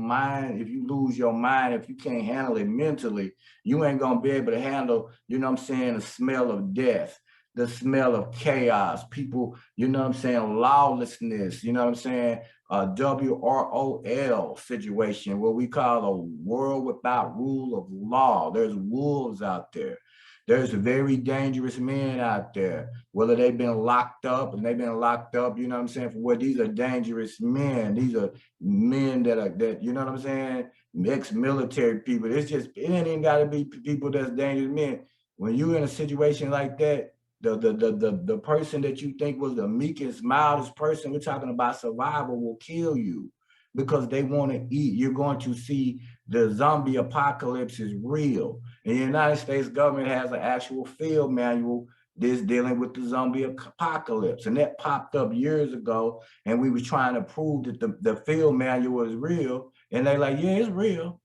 lose your mind, if you can't handle it mentally, you ain't gonna be able to handle, you know what I'm saying, the smell of death, the smell of chaos, people, you know what I'm saying, lawlessness, you know what I'm saying, a WROL situation, what we call a world without rule of law. There's wolves out there. There's very dangerous men out there, whether they've been locked up and they've been locked up, you know what I'm saying, for what, these are dangerous men. These are men that, you know what I'm saying, ex-military people. It ain't even gotta be people that's dangerous men. When you're in a situation like that, the person that you think was the meekest, mildest person, we're talking about survival, will kill you because they want to eat. You're going to see the zombie apocalypse is real. And the United States government has an actual field manual that's dealing with the zombie apocalypse. And that popped up years ago. And we was trying to prove that the field manual is real. And they like, yeah, it's real.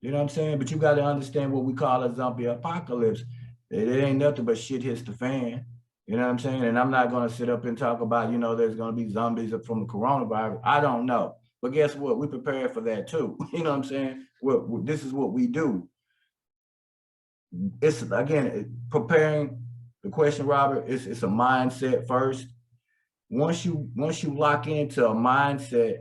You know what I'm saying? But you got to understand what we call a zombie apocalypse. It ain't nothing but shit hits the fan. You know what I'm saying? And I'm not going to sit up and talk about, you know, there's going to be zombies from the coronavirus. I don't know. But guess what? We prepared for that too. You know what I'm saying? This is what we do. It's, again, preparing the question, Robert, it's a mindset first. Once you lock into a mindset,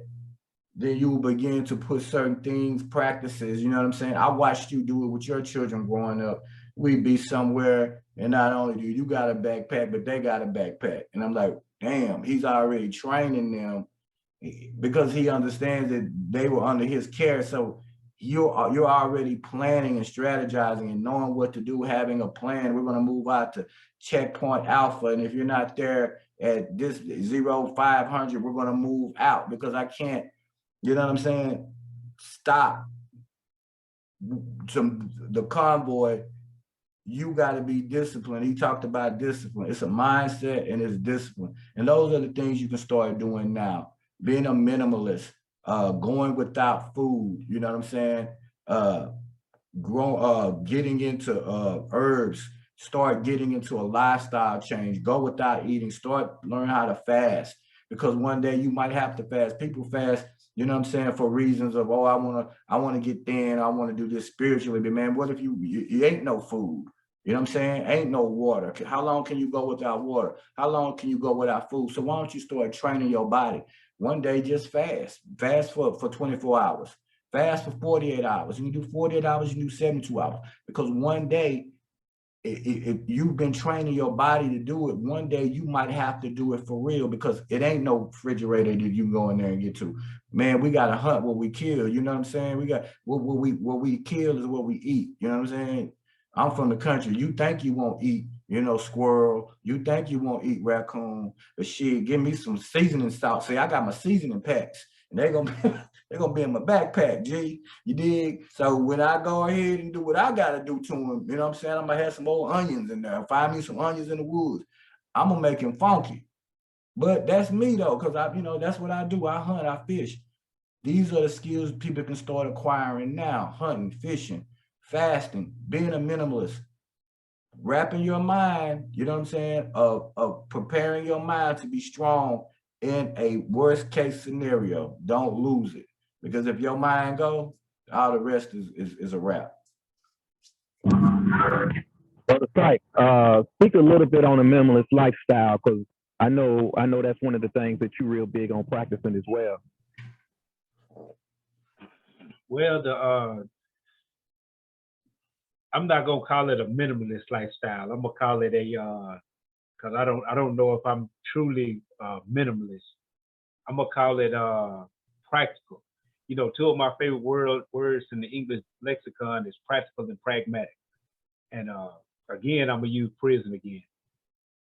then you will begin to put certain things, practices, you know what I'm saying? I watched you do it with your children growing up. We'd be somewhere, and not only do you got a backpack, but they got a backpack. And I'm like, damn, he's already training them because he understands that they were under his care. So you're already planning and strategizing and knowing what to do, having a plan. We're gonna move out to checkpoint alpha. And if you're not there at this 0500, we're gonna move out because I can't, you know what I'm saying, stop the convoy. You got to be disciplined. He talked about discipline. It's a mindset and it's discipline. And those are the things you can start doing now. Being a minimalist, going without food, you know what I'm saying? Getting into herbs, start getting into a lifestyle change, go without eating, learn how to fast. Because one day you might have to fast. People fast, you know what I'm saying, for reasons of, oh, I wanna get thin, I wanna do this spiritually. But man, what if you ain't no food? You know what I'm saying? Ain't no water. How long can you go without water? How long can you go without food? So why don't you start training your body? One day, just fast. Fast for 24 hours. Fast for 48 hours. You can do 48 hours, you can do 72 hours. Because one day, if you've been training your body to do it, one day you might have to do it for real because it ain't no refrigerator that you can go in there and get to. Man, we got to hunt what we kill. You know what I'm saying? We got what we kill is what we eat. You know what I'm saying? I'm from the country. You think you won't eat, you know, squirrel. You think you won't eat raccoon. But shit, give me some seasoning salt. See, I got my seasoning packs, and they're gonna be in my backpack, G. You dig? So when I go ahead and do what I gotta do to them, you know what I'm saying? I'm gonna have some old onions in there. Find me some onions in the woods. I'm gonna make them funky. But that's me though, because that's what I do. I hunt, I fish. These are the skills people can start acquiring now: hunting, fishing, fasting, being a minimalist, wrapping your mind, you know what I'm saying, of preparing your mind to be strong in a worst case scenario. Don't lose it. Because if your mind goes, all the rest is a wrap. Brother Strike, speak a little bit on a minimalist lifestyle, because I know that's one of the things that you're real big on practicing as well. Well, I'm not gonna call it a minimalist lifestyle. I'm gonna call it a because I don't know if I'm truly minimalist. I'm gonna call it practical. You know, two of my favorite words in the English lexicon is practical and pragmatic. And again, I'm gonna use prison again.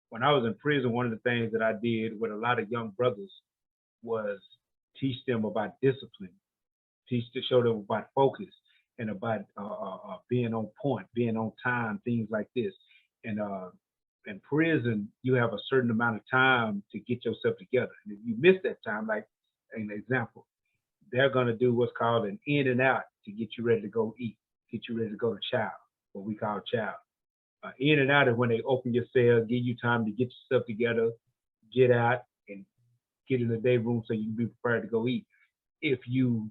When I was in prison, one of the things that I did with a lot of young brothers was teach them about discipline, show them about focus, and about being on point, being on time, things like this. And in prison, you have a certain amount of time to get yourself together. And if you miss that time, like an example, they're gonna do what's called an in and out to get you ready to go eat, get you ready to go to chow, what we call chow. In and out is when they open your cell, give you time to get yourself together, get out, and get in the day room so you can be prepared to go eat. If you're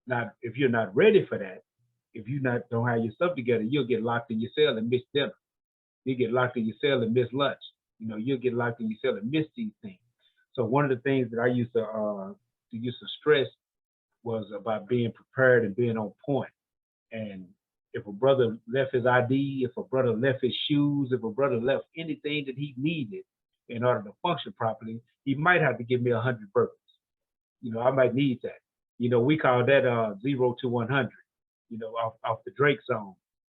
not ready for that, if you don't have your stuff together, you'll get locked in your cell and miss dinner. You get locked in your cell and miss lunch. You know, you'll get locked in your cell and miss these things. So one of the things that I used to stress was about being prepared and being on point. And if a brother left his ID, if a brother left his shoes, if a brother left anything that he needed in order to function properly, he might have to give me 100 burpees. You know, I might need that. You know, we call that 0 to 100, you know, off the Drake zone.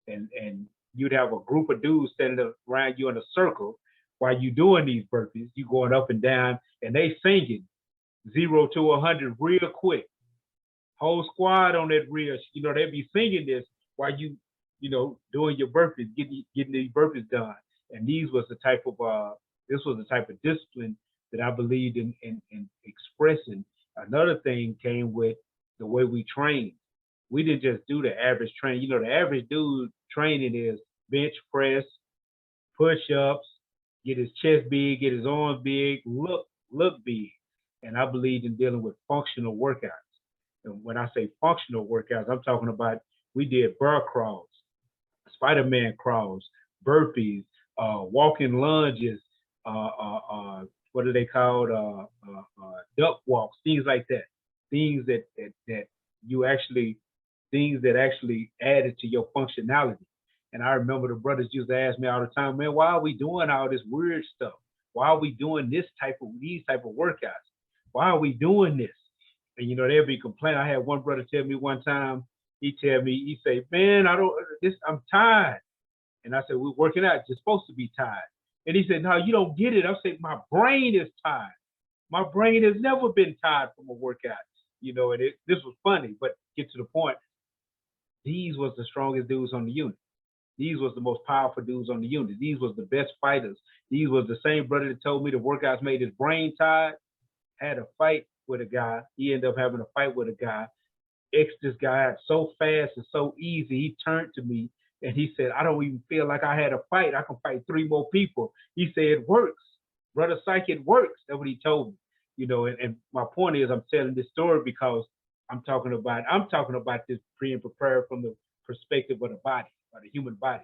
And you'd have a group of dudes standing around you in a circle while you doing these burpees. You going up and down, and they singing 0 to 100 real quick. Whole squad on that reel, you know, they'd be singing this while you know, doing your burpees, getting these burpees done. And this was the type of discipline that I believed in expressing. Another thing came with the way we trained. We didn't just do the average training. You know, the average dude training is bench press, push-ups, get his chest big, get his arms big, look big. And I believed in dealing with functional workouts. And when I say functional workouts, I'm talking about we did bear crawls, Spider-Man crawls, burpees, walking lunges, what are they called? Duck walks, things like that. Things that actually added to your functionality. And I remember the brothers used to ask me all the time, man, why are we doing all this weird stuff? Why are we doing these type of workouts? Why are we doing this? And you know, they'll be complaining. I had one brother tell me one time, he said, man, I'm tired. And I said, we're working out, you're supposed to be tired. And he said, no, you don't get it. I said, my brain is tired. My brain has never been tired from a workout. You know, and this was funny, but get to the point. These was the strongest dudes on the unit. These was the most powerful dudes on the unit. These was the best fighters. These was the same brother that told me the workouts made his brain tired. Had a fight with a guy. He ended up having a fight with a guy. This guy out so fast and so easy. He turned to me and he said, I don't even feel like I had a fight. I can fight 3 more people. He said, it works. Brother Psych, it works. That's what he told me. You know, and my point is I'm telling this story because I'm talking about this being prepared from the perspective of the body, or the human body.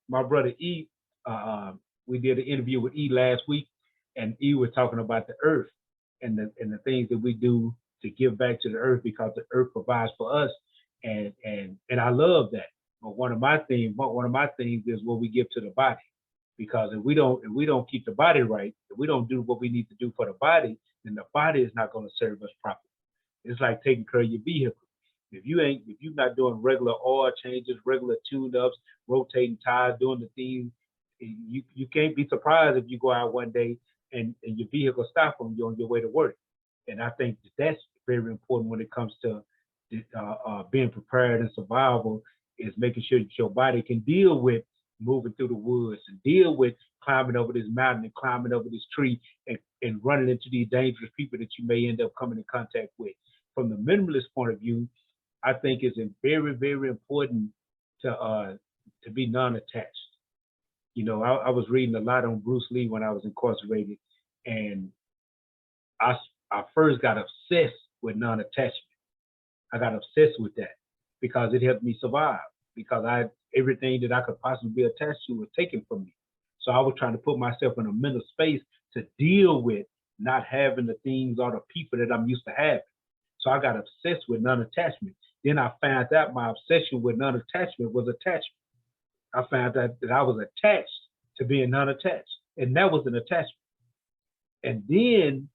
My brother E, we did an interview with E last week, and E was talking about the earth and the things that we do to give back to the earth because the earth provides for us, and I love that. But one of my things is what we give to the body, because if we don't keep the body right, if we don't do what we need to do for the body, then the body is not going to serve us properly. It's like taking care of your vehicle. If you're not doing regular oil changes, regular tune-ups, rotating tires, doing the things, you can't be surprised if you go out one day and your vehicle stops on you on your way to work. And I think that's very important when it comes to being prepared and survival, is making sure that your body can deal with moving through the woods and deal with climbing over this mountain and climbing over this tree and running into these dangerous people that you may end up coming in contact with. From the minimalist point of view, I think it's very, very important to be non-attached. You know, I was reading a lot on Bruce Lee when I was incarcerated, and I first got obsessed with non-attachment. I got obsessed with that because it helped me survive, because everything that I could possibly be attached to was taken from me. So I was trying to put myself in a mental space to deal with not having the things or the people that I'm used to having. So I got obsessed with non-attachment. Then I found out my obsession with non-attachment was attachment. I found out that I was attached to being non-attached, and that was an attachment. And then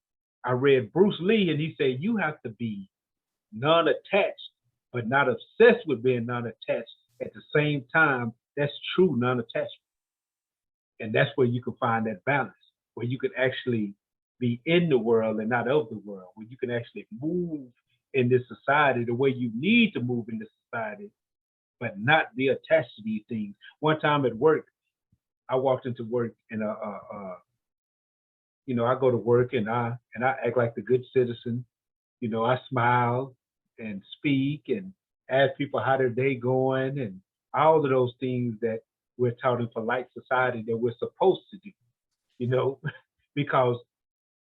I read Bruce Lee, and he said, you have to be non-attached, but not obsessed with being non-attached at the same time, that's true non-attachment. And that's where you can find that balance, where you can actually be in the world and not of the world, where you can actually move in this society the way you need to move in this society, but not be attached to these things. One time at work, I walked into work and you know, I go to work and I act like the good citizen. You know, I smile and speak and ask people how their day going and all of those things that we're taught in polite society that we're supposed to do, you know, because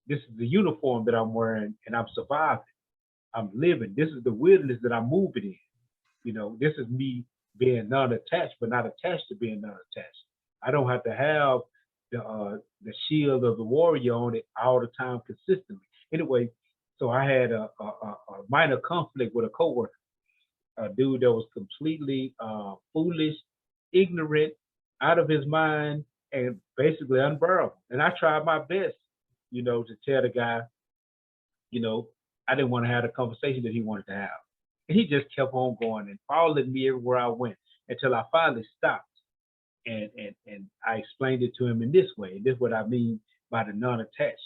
this is the uniform that I'm wearing and I'm surviving. I'm living. This is the wilderness that I'm moving in. You know, this is me being non-attached, but not attached to being non-attached. I don't have to have the shield of the warrior on it all the time consistently. Anyway, so I had a minor conflict with a coworker, a dude that was completely foolish, ignorant, out of his mind, and basically unbearable. And I tried my best, you know, to tell the guy, you know, I didn't want to have the conversation that he wanted to have. And he just kept on going and following me everywhere I went until I finally stopped. And I explained it to him in this way. And this is what I mean by the non-attached.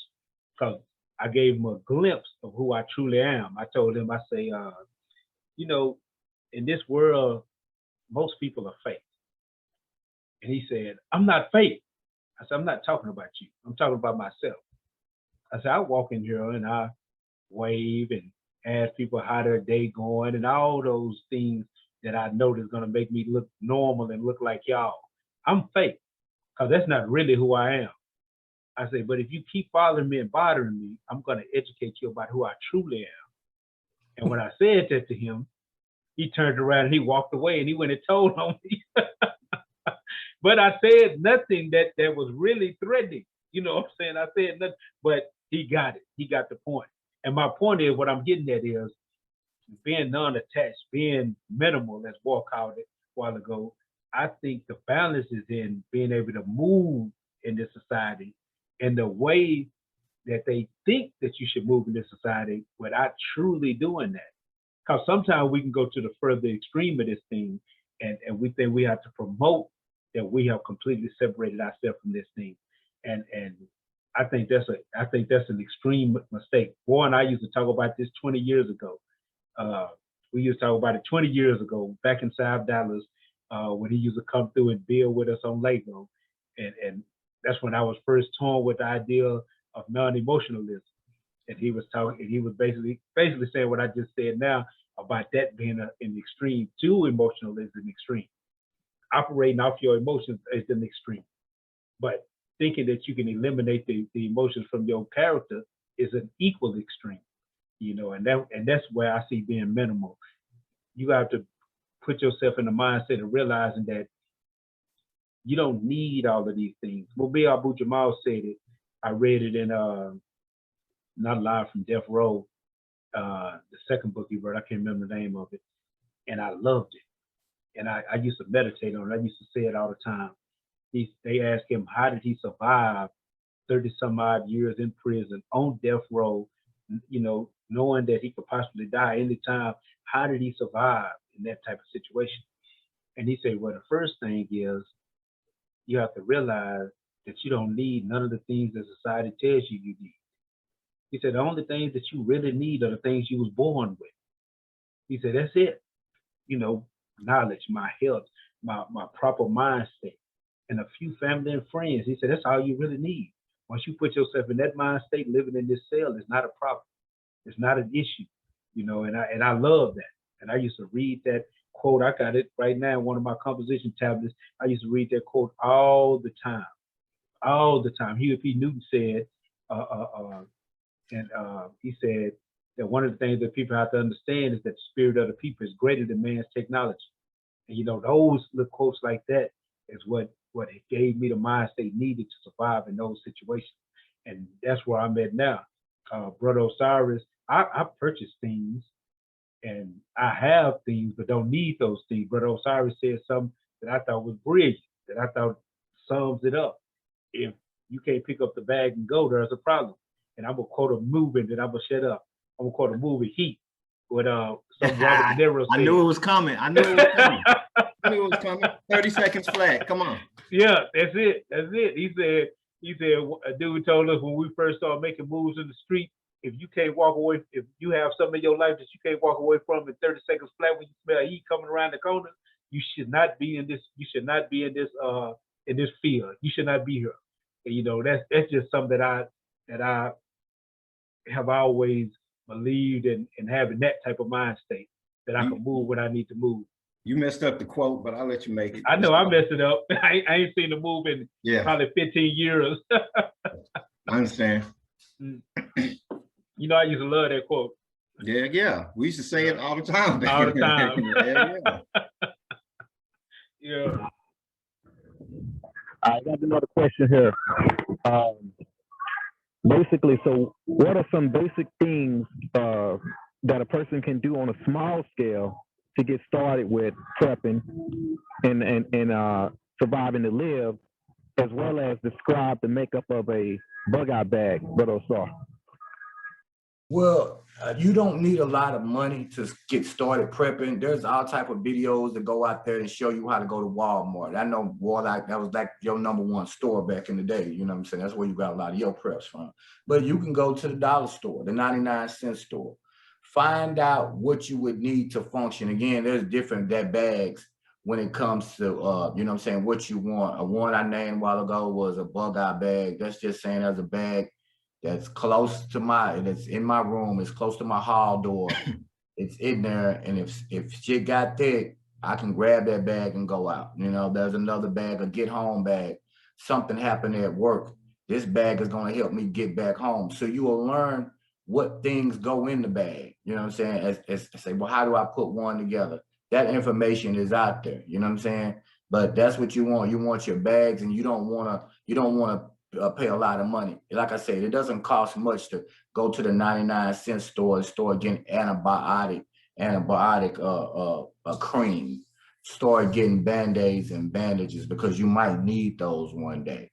Because I gave him a glimpse of who I truly am. I told him, I say, you know, in this world, most people are fake. And he said, I'm not fake. I said, I'm not talking about you. I'm talking about myself. I said, I walk in here and I wave and ask people how their day going and all those things that I know that's going to make me look normal and look like y'all. I'm fake because that's not really who I am. I say, but if you keep bothering me and bothering me, I'm going to educate you about who I truly am. And when I said that to him, he turned around and he walked away and he went and told on me. But I said nothing that was really threatening. You know what I'm saying? I said nothing, but he got it. He got the point. And my point is, what I'm getting at is being non-attached, being minimal, as Walt called it a while ago. I think the balance is in being able to move in this society in the way that they think that you should move in this society without truly doing that. Because sometimes we can go to the further extreme of this thing and we think we have to promote that we have completely separated ourselves from this thing. And I think that's an extreme mistake. Boy, and I used to talk about this 20 years ago. We used to talk about it 20 years ago, back in South Dallas, when he used to come through and build with us on Lego. And that's when I was first torn with the idea of non-emotionalism. And he was talking, and he was basically saying what I just said now about that being an extreme. Too emotional is an extreme. Operating off your emotions is an extreme. But thinking that you can eliminate the emotions from your character is an equal extreme. You know, and that's where I see being minimal. You have to put yourself in the mindset of realizing that you don't need all of these things. Mobile Abu Jamal said it. I read it in Not Live from Death Row, the second book he wrote. I can't remember the name of it, and I loved it. And I used to meditate on it. I used to say it all the time. They asked him, how did he survive 30 some odd years in prison on death row, you know, knowing that he could possibly die anytime? How did he survive in that type of situation? And he said, well, the first thing is you have to realize that you don't need none of the things that society tells you you need. He said, the only things that you really need are the things you was born with. He said, that's it. You know, knowledge, my health, my proper mind state, and a few family and friends. He said, that's all you really need. Once you put yourself in that mind state, living in this cell is not a problem. It's not an issue, you know, and I love that. And I used to read that quote. I got it right now in one of my composition tablets. I used to read that quote all the time. Huey P. Newton said, he said that one of the things that people have to understand is that the spirit of the people is greater than man's technology. And, you know, those little quotes like that is what it gave me the mind state needed to survive in those situations. And that's where I'm at now. Brother Osiris, I purchase things and I have things, but don't need those things. Brother Osiris said something that I thought was brilliant, that I thought sums it up. If you can't pick up the bag and go, there's a problem. And I'm gonna quote a movie, and then I'm gonna shut up. I'm gonna quote a movie, Heat. some Robert De Niro said. I knew it was coming. I knew it was coming. I knew it was coming. 30 seconds flat. Come on. Yeah, that's it. That's it. He said a dude told us when we first started making moves in the street, if you can't walk away, if you have something in your life that you can't walk away from in 30 seconds flat when you smell heat coming around the corner, you should not be in this. You should not be in this field. You should not be here. And, you know, that's just something that I have always believed in having that type of mind state that I can move when I need to move. You messed up the quote, but I'll let you make it. I know I messed it up. I ain't seen the move in probably 15 years. I understand. You know, I used to love that quote. Yeah. We used to say it all the time. All the time. Yeah. I got another question here. Basically, so what are some basic things that a person can do on a small scale to get started with prepping and surviving to live, as well as describe the makeup of a bug-out bag, Brother Osar? Well, you don't need a lot of money to get started prepping. There's all type of videos that go out there and show you how to go to Walmart. I know Walmart, that was like your #1 store back in the day. You know what I'm saying? That's where you got a lot of your preps from. But you can go to the dollar store, the 99-cent store. Find out what you would need to function. Again, there's different bags when it comes to, you know what I'm saying, what you want. One I named a while ago was a bug-out bag. That's just saying there's a bag that's close to that's in my room. It's close to my hall door. It's in there. And if shit got thick, I can grab that bag and go out. You know, there's another bag, a get home bag. Something happened at work. This bag is going to help me get back home. So you will learn what things go in the bag. You know what I'm saying? As say, well, how do I put one together? That information is out there. You know what I'm saying? But that's what you want. You want your bags, and you don't want to pay a lot of money. Like I said, it doesn't cost much to go to the 99-cent store and start getting antibiotic cream. Start getting Band-Aids and bandages because you might need those one day.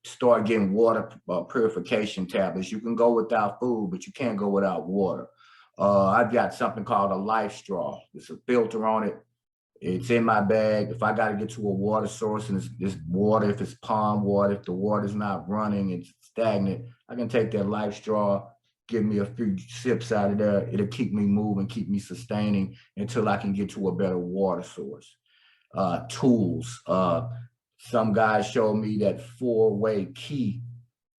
Start getting water purification tablets. You can go without food, but you can't go without water. I've got something called a life straw. It's a filter on it. It's in my bag. If I got to get to a water source and it's water, if it's pond water, if the water's not running, it's stagnant, I can take that life straw, give me a few sips out of there. It'll keep me moving, keep me sustaining until I can get to a better water source. Tools. Some guys showed me that 4-way key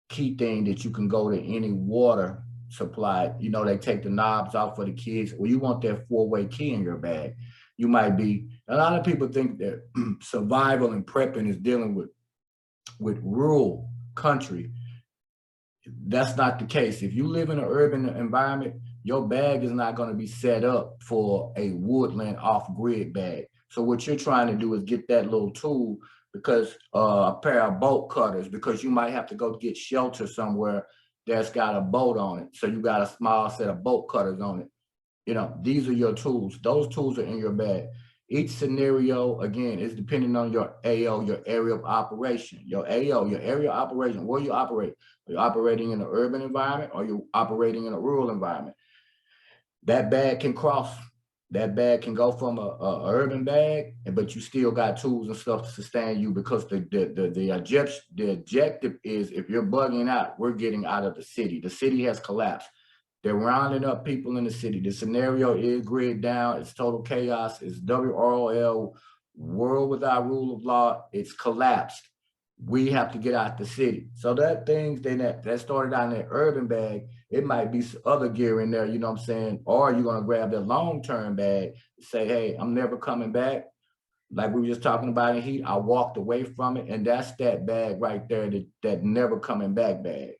thing that you can go to any water supply. You know, they take the knobs off for the kids. Well, you want that 4-way key in your bag. You might be, a lot of people think that survival and prepping is dealing with rural country. That's not the case. If you live in an urban environment, your bag is not going to be set up for a woodland off-grid bag. So what you're trying to do is get that little tool, because a pair of bolt cutters, because you might have to go get shelter somewhere that's got a boat on it. So you got a small set of bolt cutters on it. You know, these are your tools. Those tools are in your bag. Each scenario, again, is depending on your AO, your area of operation. Your AO, your area of operation, where you operate. Are you operating in an urban environment, or are you operating in a rural environment? That bag can cross. That bag can go from a urban bag, but you still got tools and stuff to sustain you, because the objective is, if you're bugging out, we're getting out of the city. The city has collapsed. They're rounding up people in the city. The scenario is grid down. It's total chaos. It's WROL, world without rule of law. It's collapsed. We have to get out the city. So that things that started out in that urban bag, it might be some other gear in there, you know what I'm saying? Or you're gonna grab that long-term bag and say, hey, I'm never coming back. Like we were just talking about in heat, I walked away from it, and that's that bag right there, that never coming back bag.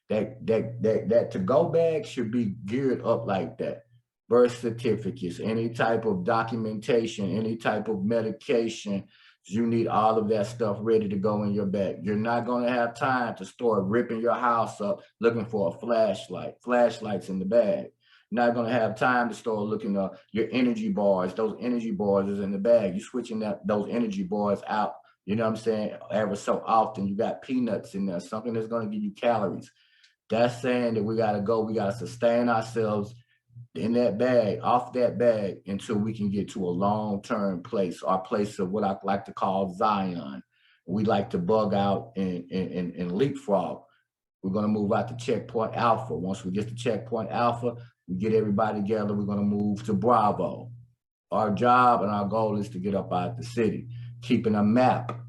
That to-go bag should be geared up like that. Birth certificates, any type of documentation, any type of medication, you need all of that stuff ready to go in your bag. You're not going to have time to start ripping your house up looking for a flashlight. Flashlights in the bag. You're not going to have time to start looking at your energy bars. Those energy bars is in the bag. You're switching those energy bars out, you know what I'm saying, ever so often. You got peanuts in there, something that's going to give you calories. That's saying that we got to sustain ourselves in that bag, off that bag, until we can get to a long-term place, our place of what I like to call Zion. We like to bug out and leapfrog. We're going to move out to checkpoint Alpha. Once we get to checkpoint Alpha, we get everybody together. We're going to move to Bravo. Our job and our goal is to get up out the city, keeping a map.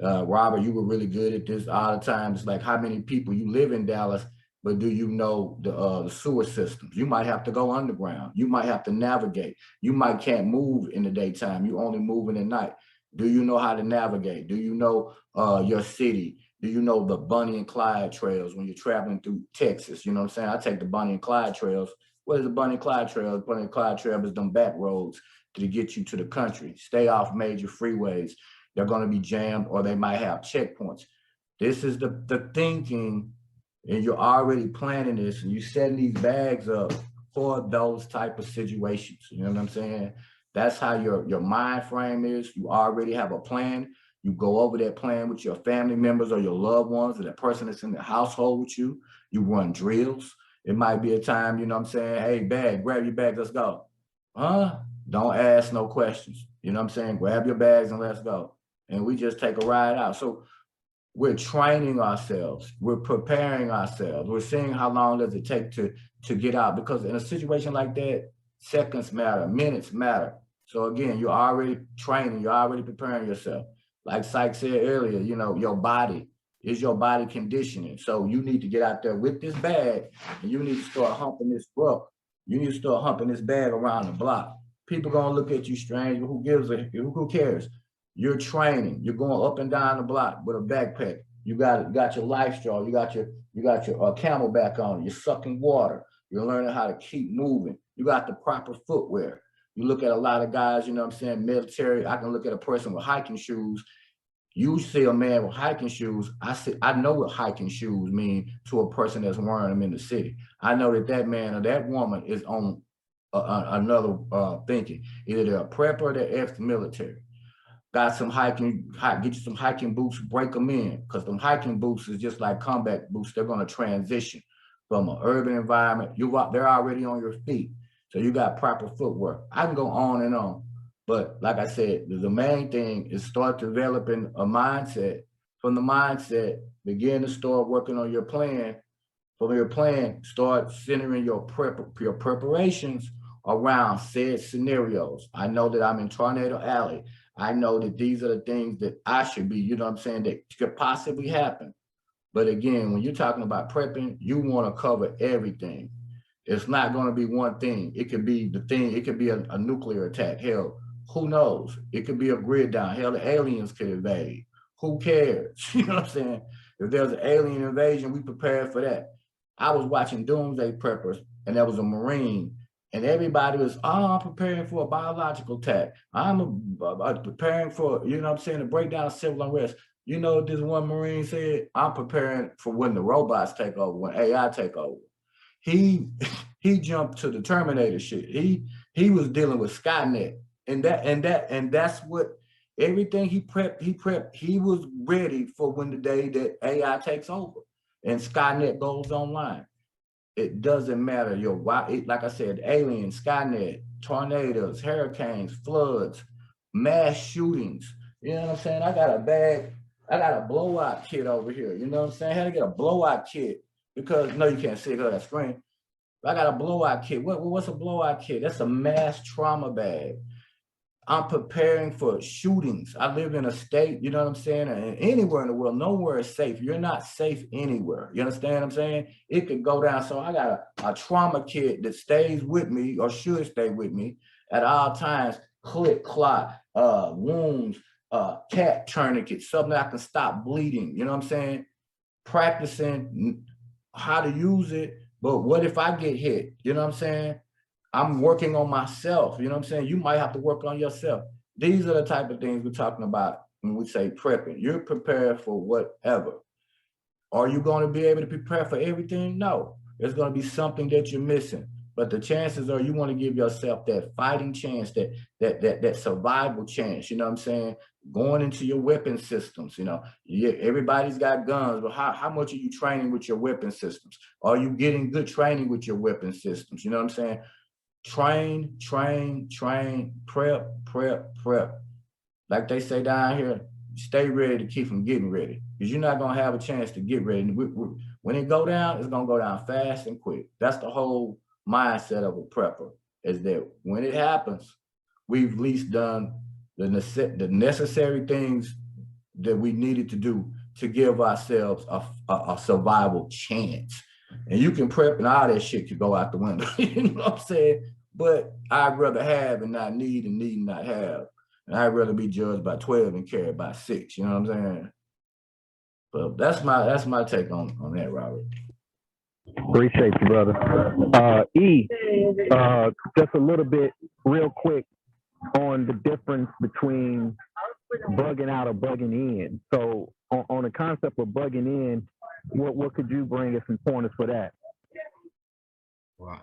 Robert, you were really good at this all the time. It's like how many people you live in Dallas, but do you know the sewer systems? You might have to go underground. You might have to navigate. You might can't move in the daytime. You only moving at night. Do you know how to navigate? Do you know your city? Do you know the Bonnie and Clyde trails when you're traveling through Texas? You know what I'm saying? I take the Bonnie and Clyde trails. What is the Bonnie and Clyde trail? The Bonnie and Clyde trail is them back roads to get you to the country. Stay off major freeways. They're going to be jammed, or they might have checkpoints. This is the thinking, and you're already planning this, and you're setting these bags up for those type of situations. You know what I'm saying? That's how your mind frame is. You already have a plan. You go over that plan with your family members or your loved ones or that person that's in the household with you. You run drills. It might be a time, you know what I'm saying? Hey, bag, grab your bag, let's go. Huh? Don't ask no questions. You know what I'm saying? Grab your bags and let's go. And we just take a ride out. So we're training ourselves. We're preparing ourselves. We're seeing how long does it take to get out. Because in a situation like that, seconds matter, minutes matter. So again, you're already training, you're already preparing yourself. Like Syke said earlier, you know, your body is your body conditioning. So you need to get out there with this bag and you need to start humping this book. You need to start humping this bag around the block. People gonna look at you strange, but who cares? You're training, you're going up and down the block with a backpack. You got your life straw, you got your Camelback on, you're sucking water, you're learning how to keep moving. You got the proper footwear. You look at a lot of guys, you know what I'm saying, military. I can look at a person with hiking shoes. You see a man with hiking shoes. I know what hiking shoes mean to a person that's wearing them in the city. I know that man or that woman is on another thinking. Either they're a prepper or they're ex-military. Got some get you some hiking boots, break them in, because them hiking boots is just like combat boots. They're going to transition from an urban environment. They're already on your feet. So you got proper footwear. I can go on and on. But like I said, the main thing is start developing a mindset. From the mindset, begin to start working on your plan. From your plan, start centering your preparations around said scenarios. I know that I'm in Tornado Alley. I know that these are the things that I should be, you know what I'm saying, that could possibly happen. But again, when you're talking about prepping, you want to cover everything. It's not going to be one thing. It could be the thing. It could be a nuclear attack. Hell, who knows? It could be a grid down. Hell, the aliens could invade. Who cares? You know what I'm saying? If there's an alien invasion, we prepared for that. I was watching Doomsday Preppers, and there was a Marine, and everybody was, I'm preparing for a biological attack. I'm preparing for, you know what I'm saying, to break down civil unrest. You know what this one Marine said? I'm preparing for when the robots take over, when AI take over. He jumped to the Terminator shit. He was dealing with Skynet, and that's what everything he prepped. He was ready for when the day that AI takes over and Skynet goes online. It doesn't matter. Like I said, aliens, Skynet, tornadoes, hurricanes, floods, mass shootings. You know what I'm saying? I got a blowout kit over here. You know what I'm saying? I had to get a blowout kit. Because, no, you can't see it on that screen. I got a blowout kit. What's a blowout kit? That's a mass trauma bag. I'm preparing for shootings. I live in a state, you know what I'm saying? And anywhere in the world, nowhere is safe. You're not safe anywhere. You understand what I'm saying? It could go down. So I got a trauma kit that stays with me or should stay with me at all times. Clip, clot, wounds, cat tourniquet, something that I can stop bleeding. You know what I'm saying? Practicing how to use it, but what if I get hit? You know what I'm saying? I'm working on myself. You know what I'm saying? You might have to work on yourself. These are the type of things we're talking about when we say prepping. You're prepared for whatever. Are you going to be able to prepare for everything? No. There's going to be something that you're missing. But the chances are you want to give yourself that fighting chance, that survival chance. You know what I'm saying? Going into your weapon systems, you know, everybody's got guns, but how much are you training with your weapon systems? Are you getting good training with your weapon systems? You know what I'm saying? train, prep. Like they say down here, stay ready to keep from getting ready, because you're not gonna have a chance to get ready. When it go down, it's gonna go down fast and quick. That's the whole mindset of a prepper, is that when it happens, we've at least done the necessary things that we needed to do to give ourselves a survival chance. And you can prep and all that shit could go out the window. You know what I'm saying? But I'd rather have and not need, and need and not have. And I'd rather be judged by 12 and carried by 6. You know what I'm saying? But that's my take on that, Robert. Appreciate you, brother. Just a little bit, real quick, on the difference between bugging out or bugging in. So on the concept of bugging in, what could you bring us some pointers for that? Well,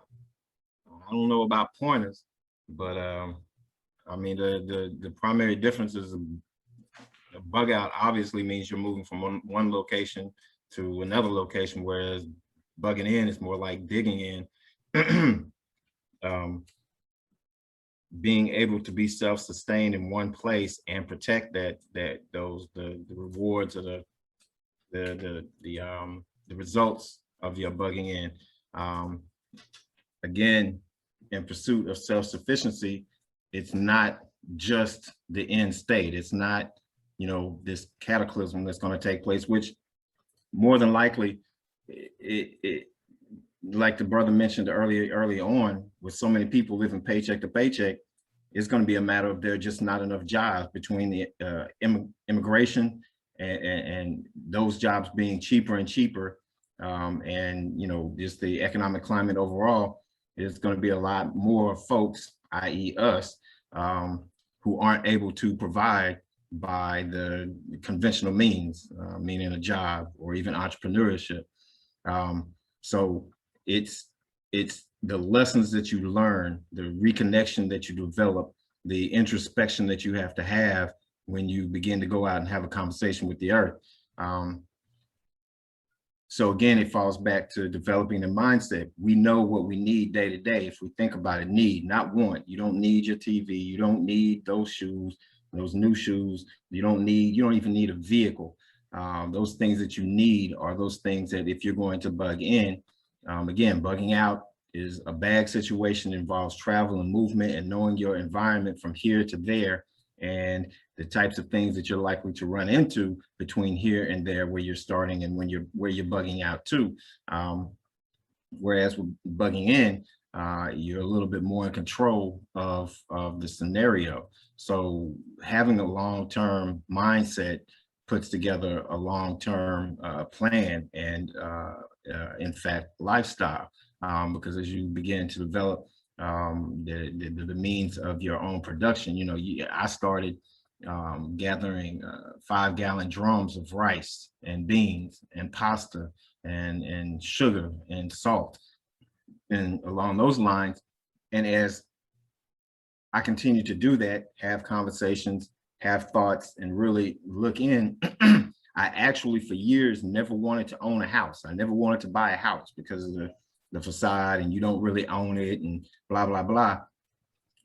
I don't know about pointers, but I mean, the primary difference is a bug out obviously means you're moving from one location to another location, whereas bugging in is more like digging in. Being able to be self-sustained in one place and protect the rewards or the results of your bugging in. Again, in pursuit of self-sufficiency, it's not just the end state. It's not, you know, this cataclysm that's going to take place, which more than likely, like the brother mentioned early on, with so many people living paycheck to paycheck, it's going to be a matter of there just not enough jobs between the immigration and those jobs being cheaper and cheaper, and you know, just the economic climate overall. Is going to be a lot more folks, i.e. us, who aren't able to provide by the conventional means, meaning a job or even entrepreneurship. So it's the lessons that you learn, the reconnection that you develop, the introspection that you have to have when you begin to go out and have a conversation with the earth. So again, it falls back to developing the mindset. We know what we need day to day. If we think about it, need, not want. You don't need your TV. You don't need those shoes, those new shoes. You don't even need a vehicle. Those things that you need are those things that if you're going to bug in, again, bugging out is a bag situation, involves travel and movement and knowing your environment from here to there, and the types of things that you're likely to run into between here and there where you're starting and where you're bugging out to. Whereas with bugging in, you're a little bit more in control of the scenario. So having a long-term mindset puts together a long-term plan and in fact, lifestyle, because as you begin to develop the means of your own production, you know, I started gathering 5-gallon drums of rice and beans and pasta and sugar and salt and along those lines. And as I continue to do that, have conversations, have thoughts, and really look in, I actually for years never wanted to own a house. I never wanted to buy a house because of the facade and you don't really own it and blah, blah, blah.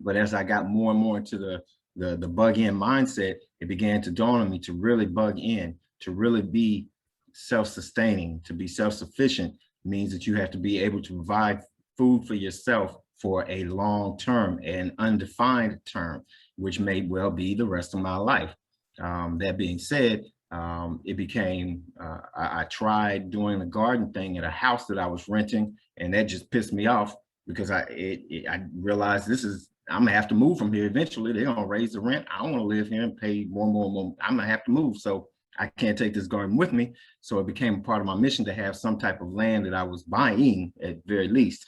But as I got more and more into the bug in mindset, it began to dawn on me to really bug in, to really be self-sustaining. To be self-sufficient means that you have to be able to provide food for yourself for a long term, an undefined term, which may well be the rest of my life. That being said, it became, I tried doing the garden thing at a house that I was renting, and that just pissed me off because I realized I'm gonna have to move from here eventually. They're gonna raise the rent. I don't wanna live here and pay more. I'm gonna have to move. So I can't take this garden with me. So it became part of my mission to have some type of land that I was buying at very least.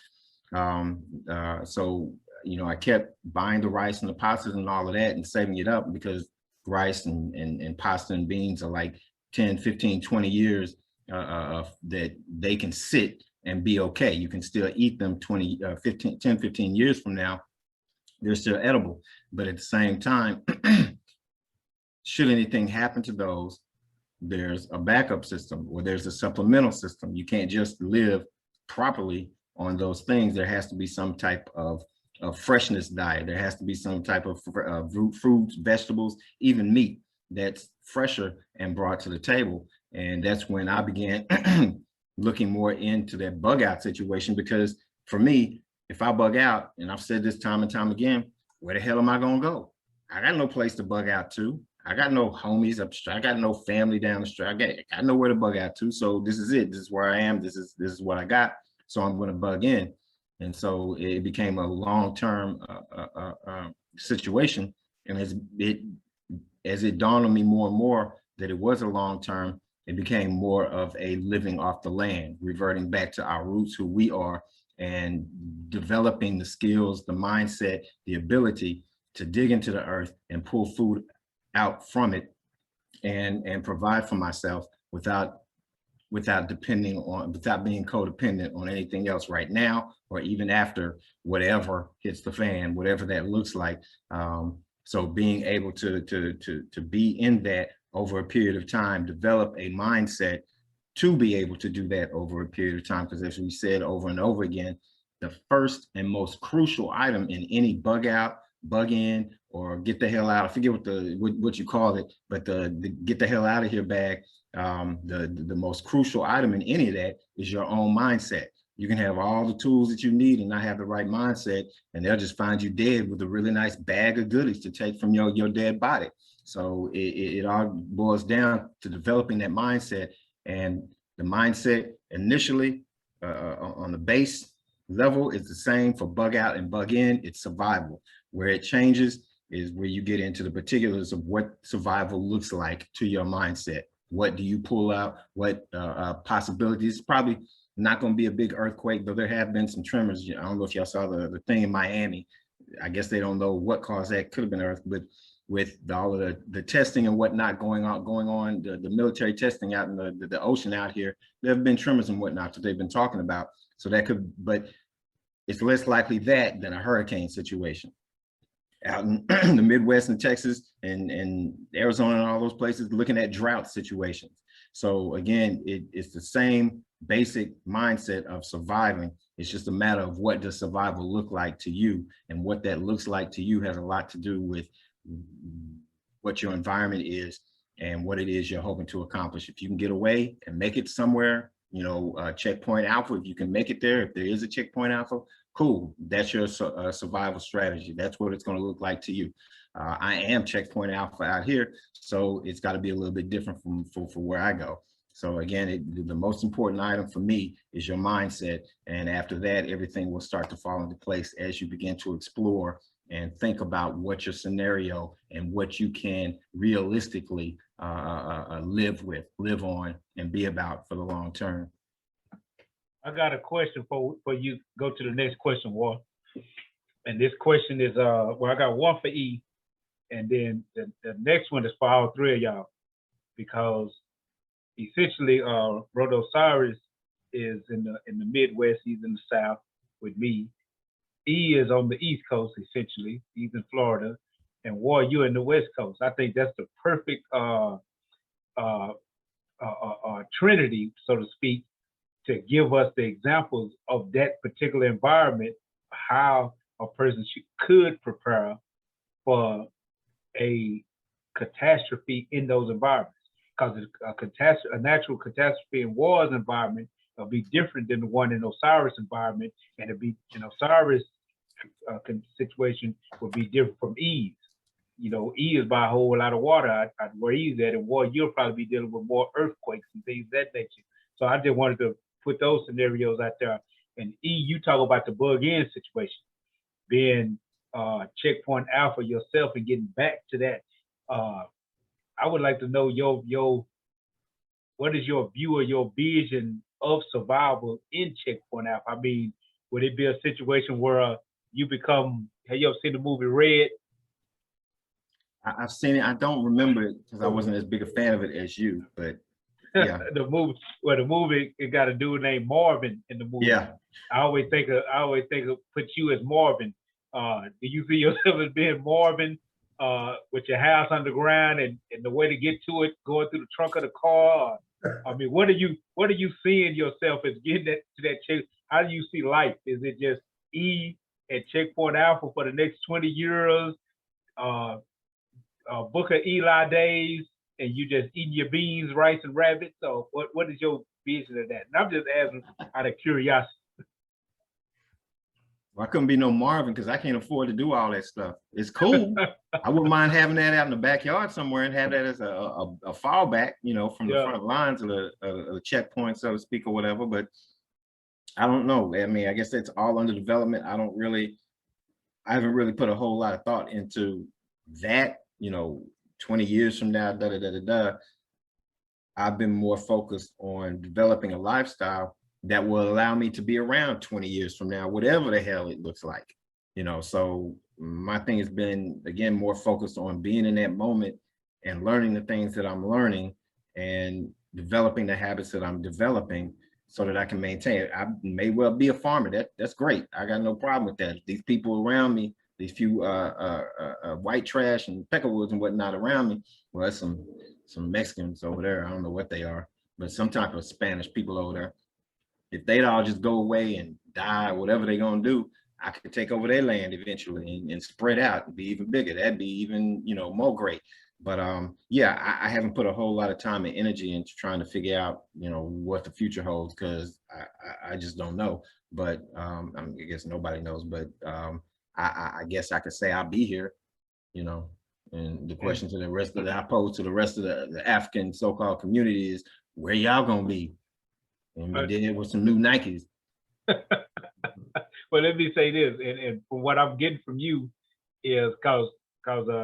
So, you know, I kept buying the rice and the pastas and all of that and saving it up because rice and pasta and beans are like 10, 15, 20 years that they can sit and be okay. You can still eat them 10, 15 years from now. They're still edible. But at the same time, should anything happen to those, there's a backup system or there's a supplemental system. You can't just live properly on those things. There has to be some type of a freshness diet. There has to be some type of fruits, vegetables, even meat that's fresher and brought to the table. And that's when I began looking more into that bug out situation, because for me, if I bug out, and I've said this time and time again, where the hell am I gonna go? I got no place to bug out to. I got no homies up the street. I got no family down the street. I got nowhere to bug out to. So this is it. This is where I am. This is what I got. So I'm gonna bug in. And so it became a long-term situation. And as it dawned on me more and more that it was a long-term, it became more of a living off the land, reverting back to our roots, who we are, and developing the skills, the mindset, the ability to dig into the earth and pull food out from it and provide for myself without being codependent on anything else right now, or even after whatever hits the fan, whatever that looks like. So being able to be in that over a period of time, develop a mindset to be able to do that over a period of time. Because as we said over and over again, the first and most crucial item in any bug out, bug in, or get the hell out, I forget what you call it, but the get the hell out of here bag, the most crucial item in any of that is your own mindset. You can have all the tools that you need and not have the right mindset, and they'll just find you dead with a really nice bag of goodies to take from your dead body. So it all boils down to developing that mindset. And the mindset initially on the base level is the same for bug out and bug in. It's survival. Where it changes is where you get into the particulars of what survival looks like to your mindset. What do you pull out? What possibilities? Probably not going to be a big earthquake, though there have been some tremors. I don't know if y'all saw the thing in Miami. I guess they don't know what caused that. Could have been earth, but with all of the testing and whatnot going on, the military testing out in the ocean out here, there have been tremors and whatnot that they've been talking about. So that could, but it's less likely that than a hurricane situation. Out in the Midwest and Texas and Arizona and all those places, looking at drought situations. So again, it's the same basic mindset of surviving. It's just a matter of what does survival look like to you, and what that looks like to you has a lot to do with what your environment is and what it is you're hoping to accomplish. If you can get away and make it somewhere, checkpoint alpha, if you can make it there, if there is a checkpoint alpha, cool, that's your survival strategy. That's what it's going to look like to you. I am checkpoint alpha out here, so it's got to be a little bit different from for where I go. So again, the most important item for me is your mindset, and after that, everything will start to fall into place as you begin to explore and think about what your scenario and what you can realistically live on and be about for the long term. I got a question for you. Go to the next question, War. And this question is, I got one for E, and then the next one is for all three of y'all, because essentially, Brother Osiris is in the Midwest. He's in the South with me. E is on the East Coast, essentially. He's in Florida, and War, you're in the West Coast. I think that's the perfect trinity, so to speak, to give us the examples of that particular environment, how a person could prepare for a catastrophe in those environments. Because a natural catastrophe in War's environment will be different than the one in Osiris' environment, and it'll be in Osiris' situation will be different from E's. E is by a whole lot of water where he's at, and War, you'll probably be dealing with more earthquakes and things of that nature. So I just wanted to put those scenarios out there. And E, you talk about the bug-in situation, being checkpoint alpha yourself and getting back to that. I would like to know what is your view or your vision of survival in checkpoint alpha? I mean, would it be a situation where you become, have you ever seen the movie Red? I've seen it. I don't remember it because I wasn't as big a fan of it as you, but yeah. the movie, it got a dude named Marvin in the movie. Yeah. I always think of put you as Marvin. Do you see yourself as being Marvin with your house underground and the way to get to it, going through the trunk of the car? I mean, what are you seeing yourself as getting to that check? How do you see life? Is it just E at Checkpoint Alpha for the next 20 years, Booker Eli days, and you just eating your beans, rice, and rabbit. So what is your vision of that? And I'm just asking out of curiosity. Well, I couldn't be no Marvin because I can't afford to do all that stuff. It's cool. I wouldn't mind having that out in the backyard somewhere and have that as a fallback, you know, from the front lines of the checkpoint, so to speak, or whatever. But I don't know. I mean, I guess that's all under development. I haven't really put a whole lot of thought into that, you know, 20 years from now, I've been more focused on developing a lifestyle that will allow me to be around 20 years from now, whatever the hell it looks like, you know. So my thing has been, again, more focused on being in that moment and learning the things that I'm learning and developing the habits that I'm developing so that I can maintain it. I may well be a farmer. That's great. I got no problem with that. These people around me, these few white trash and peckerwoods and whatnot around me, well, that's some Mexicans over there. I don't know what they are, but some type of Spanish people over there. If they'd all just go away and die, whatever they're gonna do, I could take over their land eventually and spread out and be even bigger. That'd be even, you know, more great. But yeah, I haven't put a whole lot of time and energy into trying to figure out, you know, what the future holds, because I just don't know. But I guess nobody knows. But I guess I could say I'll be here, you know. And the question to the rest of the, I pose to the rest of the African so-called community is, where y'all gonna be? And we did it with some new Nikes. Well, let me say this, and from what I'm getting from you is because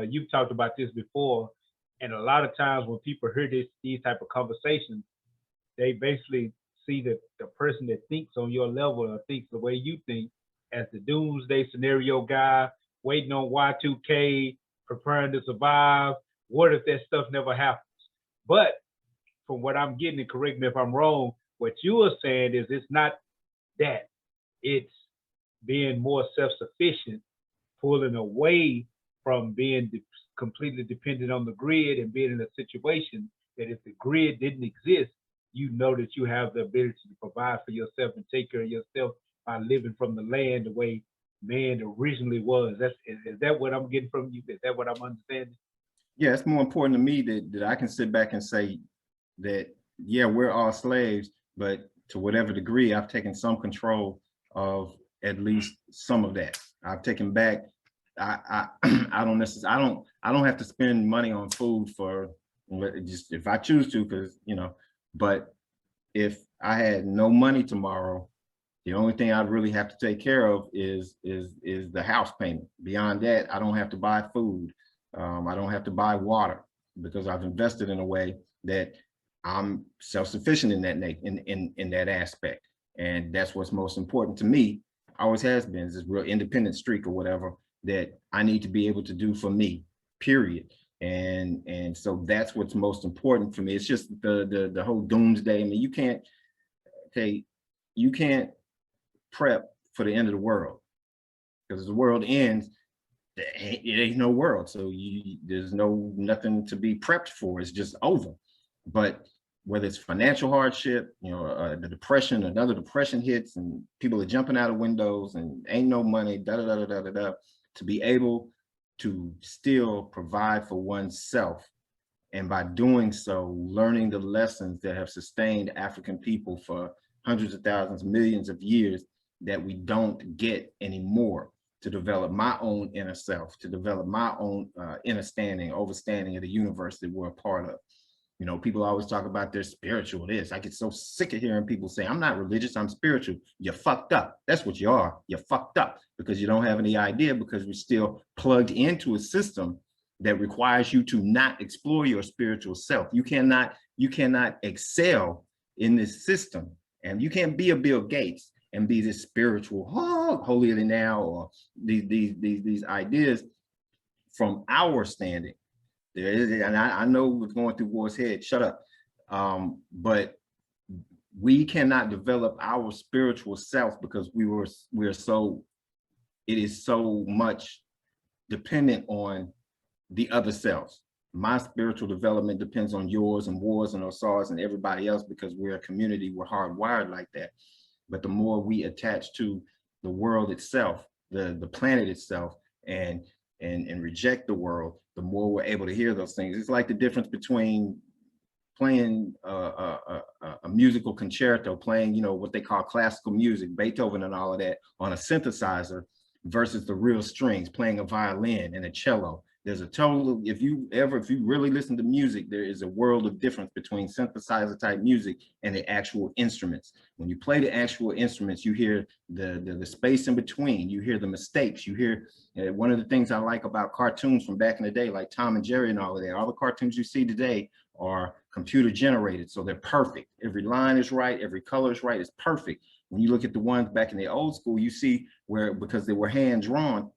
you've talked about this before, and a lot of times when people hear these type of conversations, they basically see the person that thinks on your level or thinks the way you think as the doomsday scenario guy, waiting on Y2K, preparing to survive. What if that stuff never happens? But from what I'm getting, and correct me if I'm wrong, what you are saying is it's not that. It's being more self-sufficient, pulling away from being completely dependent on the grid and being in a situation that if the grid didn't exist, you know that you have the ability to provide for yourself and take care of yourself by living from the land the way man originally was. Is that what I'm getting from you? Is that what I'm understanding? Yeah, it's more important to me that I can sit back and say that, yeah, we're all slaves, but to whatever degree, I've taken some control of at least some of that. I've taken back. I don't necessarily. I don't have to spend money on food for just if I choose to, because you know. But if I had no money tomorrow, the only thing I'd really have to take care of is the house payment. Beyond that, I don't have to buy food. I don't have to buy water because I've invested in a way that I'm self-sufficient in that aspect. And that's what's most important to me. Always has been, is this real independent streak or whatever that I need to be able to do for me, period. And so that's what's most important for me. It's just the whole doomsday. I mean, you can't prep for the end of the world, because the world ends, it ain't no world. So there's nothing to be prepped for. It's just over. But whether it's financial hardship, you know, the depression, another depression hits and people are jumping out of windows and ain't no money, to be able to still provide for oneself. And by doing so, learning the lessons that have sustained African people for hundreds of thousands, millions of years that we don't get anymore, to develop my own inner self, to develop my own understanding of the universe that we're a part of. You know, people always talk about their spiritual this. I get so sick of hearing people say, I'm not religious, I'm spiritual. You're fucked up. That's what you are. You're fucked up because you don't have any idea, because we're still plugged into a system that requires you to not explore your spiritual self. You cannot excel in this system, and you can't be a Bill Gates and be this spiritual, holier than thou, or these ideas from our standing. There is, and I know what's going through Ward's head, shut up. But we cannot develop our spiritual self because it is so much dependent on the other selves. My spiritual development depends on yours and Ward's and Osiris and everybody else, because we're a community, we're hardwired like that. But the more we attach to the world itself, the planet itself and reject the world, the more we're able to hear those things. It's like the difference between playing a musical concerto, playing, you know, what they call classical music, Beethoven and all of that, on a synthesizer versus the real strings, playing a violin and a cello. There's a total, if you really listen to music, there is a world of difference between synthesizer type music and the actual instruments. When you play the actual instruments, you hear the space in between, you hear the mistakes, you hear, one of the things I like about cartoons from back in the day, like Tom and Jerry and all of that, all the cartoons you see today are computer generated, so they're perfect. Every line is right, every color is right, it's perfect. When you look at the ones back in the old school, you see where, because they were hand drawn,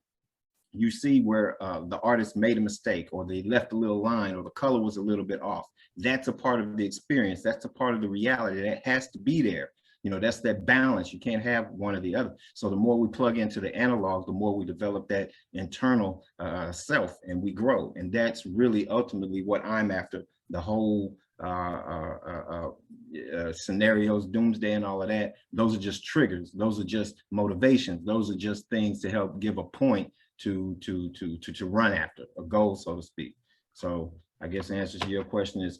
you see where the artist made a mistake, or they left a little line, or the color was a little bit off. That's a part of the experience. That's a part of the reality that has to be there. You know, that's that balance. You can't have one or the other. So the more we plug into the analog, the more we develop that internal self, and we grow. And that's really ultimately what I'm after. The whole scenarios, doomsday and all of that, those are just triggers. Those are just motivations. Those are just things to help give a point to run after, a goal, so to speak. So I guess the answer to your question is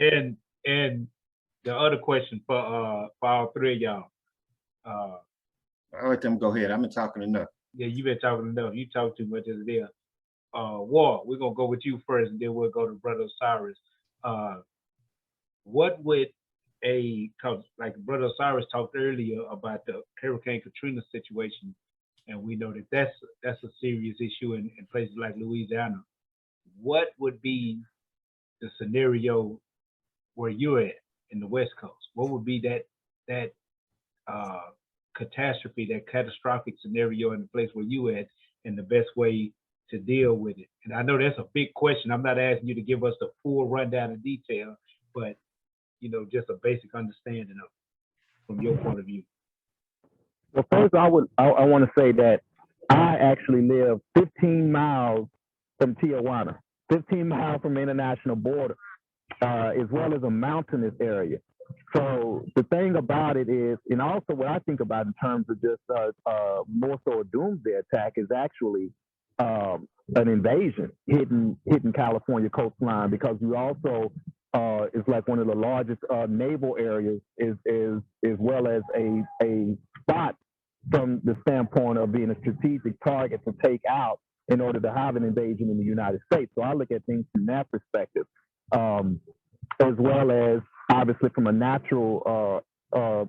and the other question for all three of y'all. I'll let them go ahead. I've been talking enough. Yeah, you've been talking enough. You talk too much as it is. War, we're gonna go with you first, and then we'll go to Brother Osiris. What would cause, like Brother Osiris talked earlier about the Hurricane Katrina situation, and we know that that's a serious issue in places like Louisiana. What would be the scenario where you're at in the West Coast? What would be that catastrophe, that catastrophic scenario in the place where you at, and the best way to deal with it? And I know that's a big question. I'm not asking you to give us the full rundown of detail, but you know, just a basic understanding of from your point of view. Well, first I want to say that I actually live 15 miles from Tijuana, 15 miles from the international border, as well as a mountainous area. So the thing about it is, and also what I think about in terms of just more so a doomsday attack, is actually an invasion hitting California coastline, because you also is like one of the largest naval areas, as well as a spot from the standpoint of being a strategic target to take out in order to have an invasion in the United States. So I look at things from that perspective, as well as obviously from a natural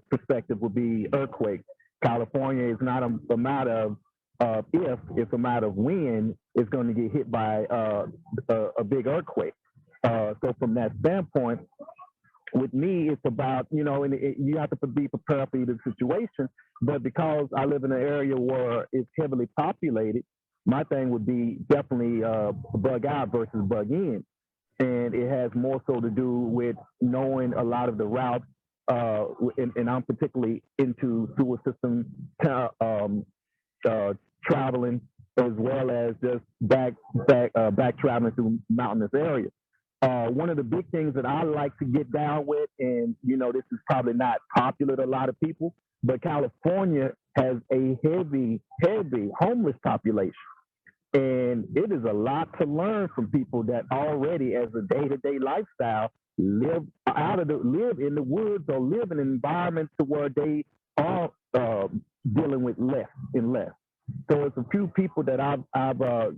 perspective would be earthquakes. California is not a matter of if, it's a matter of when it's going to get hit by a big earthquake. So from that standpoint, with me, it's about, you know, and you have to be prepared for either situation. But because I live in an area where it's heavily populated, my thing would be definitely bug out versus bug in. And it has more so to do with knowing a lot of the routes, and I'm particularly into sewer system traveling, as well as just back traveling through mountainous areas. One of the big things that I like to get down with, and you know, this is probably not popular to a lot of people, but California has a heavy homeless population. And it is a lot to learn from people that already, as a day-to-day lifestyle, live in the woods or live in environments to where they are dealing with less and less. So it's a few people that I've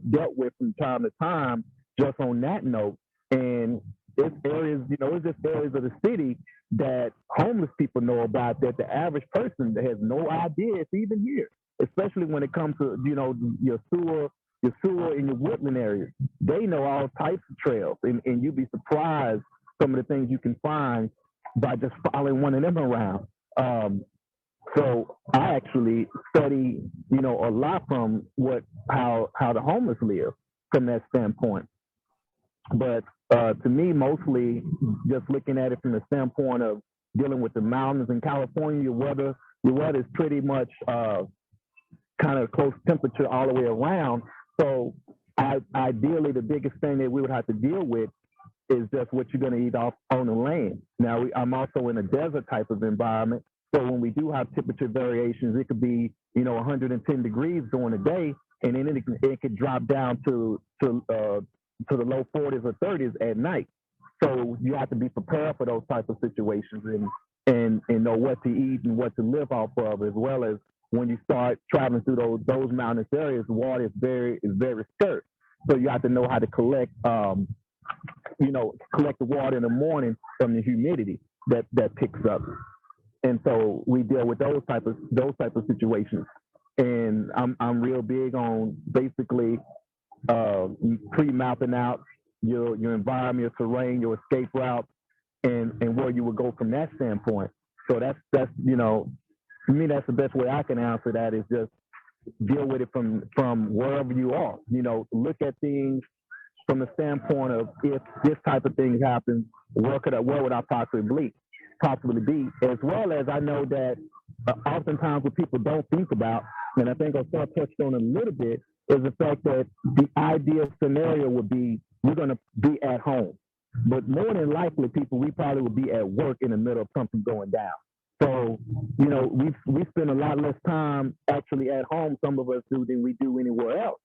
dealt with from time to time, just on that note. And it's areas, you know, it's just areas of the city that homeless people know about, that the average person has no idea it's even here, especially when it comes to, you know, your sewer in your woodland areas. They know all types of trails, and you'd be surprised some of the things you can find by just following one of them around. So I actually study, you know, a lot from how the homeless live from that standpoint. But to me, mostly just looking at it from the standpoint of dealing with the mountains in California, your weather is pretty much kind of close temperature all the way around. So ideally, the biggest thing that we would have to deal with is just what you're going to eat off on the land. Now, I'm also in a desert type of environment, So when we do have temperature variations, it could be, 110 degrees during the day, and then it could drop down to the low 40s or 30s at night. So you have to be prepared for those types of situations and know what to eat and what to live off of, as well as when you start traveling through those mountainous areas, the water is very scarce. So you have to know how to collect the water in the morning from the humidity that picks up. And so we deal with those type of situations. And I'm real big on basically pre-mapping out your environment, your terrain, your escape route, and where you would go from that standpoint. So that's to me, that's the best way I can answer that, is just deal with it from wherever you are. Look at things from the standpoint of, if this type of thing happens, where would I possibly be? As well as, I know that oftentimes what people don't think about, and I think I'll touched on it a little bit, is the fact that the ideal scenario would be we're going to be at home. But more than likely, we probably would be at work in the middle of something going down. So, we spend a lot less time actually at home, some of us do, than we do anywhere else.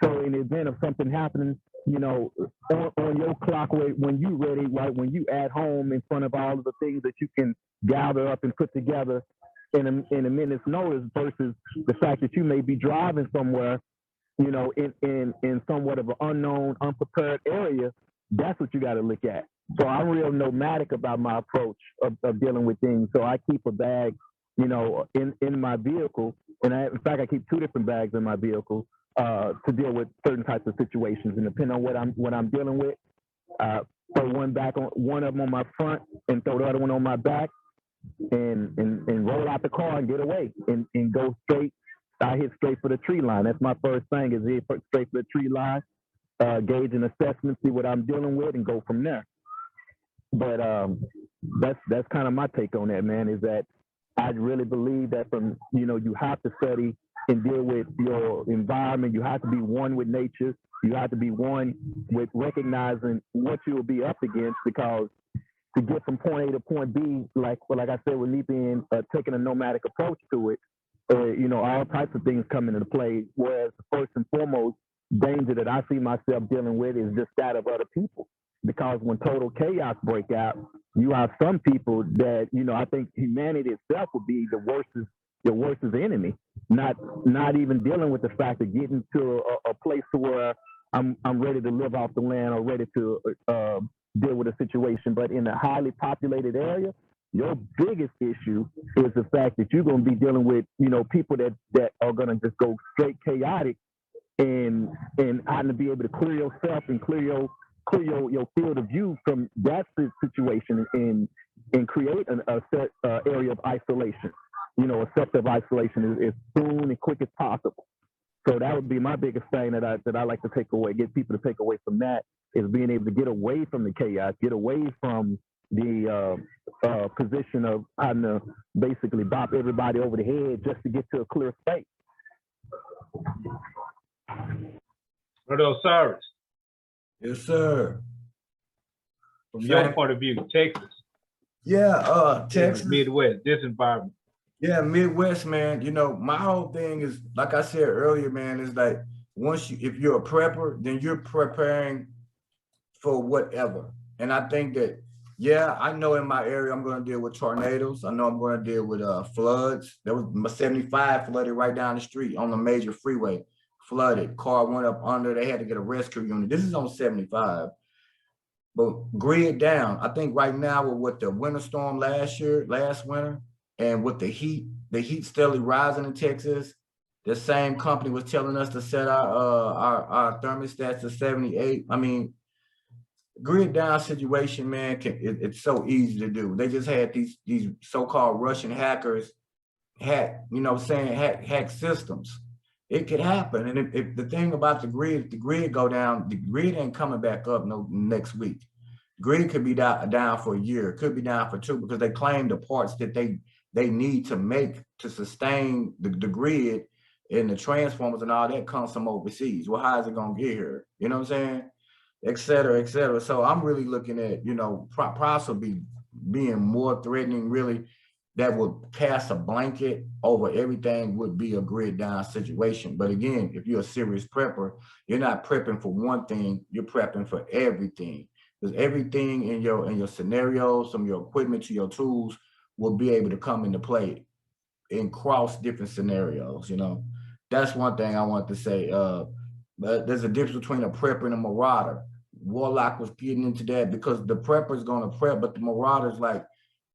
So in the event of something happening, on your clock, when you ready, right, when you at home in front of all of the things that you can gather up and put together in a minute's notice, versus the fact that you may be driving somewhere, in somewhat of an unknown, unprepared area, that's what you got to look at. So I'm real nomadic about my approach of dealing with things. So I keep a bag, in my vehicle, and in fact, I keep 2 different bags in my vehicle to deal with certain types of situations. And depending on what I'm dealing with, throw one of them on my front and throw the other one on my back, and roll out the car and get away and go straight. I hit straight for the tree line. That's my first thing, is hit straight for the tree line, gauge an assessment, see what I'm dealing with, and go from there. But that's kind of my take on that, man, is that I really believe that you have to study and deal with your environment. You have to be one with nature. You have to be one with recognizing what you will be up against, because to get from point A to point B, like I said, with me being taking a nomadic approach to it, all types of things come into play. Whereas the first and foremost danger that I see myself dealing with is just that of other people. Because when total chaos break out, you have some people that, I think humanity itself would be the worst enemy. Not even dealing with the fact of getting to a place to where I'm ready to live off the land, or ready to deal with a situation. But in a highly populated area, your biggest issue is the fact that you're going to be dealing with, people that are going to just go straight chaotic, and having to be able to clear yourself and clear your field of view from that situation, and create a set area of isolation. A sector of isolation as soon and quick as possible. So that would be my biggest thing that I like to take away, get people to take away from that, is being able to get away from the chaos, get away from the position of having to basically bop everybody over the head just to get to a clear space. Brother Osiris. Yes, sir. From your point of view, Texas. Yeah, Texas. Midwest, this environment. Yeah, Midwest, man. My whole thing is, like I said earlier, man, is like, if you're a prepper, then you're preparing for whatever. And I think that, I know in my area, I'm going to deal with tornadoes. I know I'm going to deal with floods. There was 75 flooded right down the street on the major freeway. Flooded, car went up under, they had to get a rescue unit. This is on 75. But grid down. I think right now with the winter storm last winter, and with the heat steadily rising in Texas, the same company was telling us to set our thermostats to 78. I mean, grid down situation, man, it's so easy to do. They just had these so-called Russian hackers hack systems. It could happen. And if the thing about the grid go down, the grid ain't coming back up next week. Grid could be down for a year, could be down for 2, because they claim the parts that they need to make to sustain the grid and the transformers and all that comes from overseas. Well, how is it gonna get here? You know what I'm saying? Et cetera, et cetera. So I'm really looking at, possibly being more threatening, really, that would cast a blanket over everything would be a grid down situation. But again, if you're a serious prepper, you're not prepping for one thing, you're prepping for everything. Because everything in your scenarios, from your equipment to your tools, will be able to come into play and cross different scenarios, you know. That's one thing I want to say. But there's a difference between a prepper and a marauder. Warlock was getting into that because the prepper is going to prep, but the marauder's like,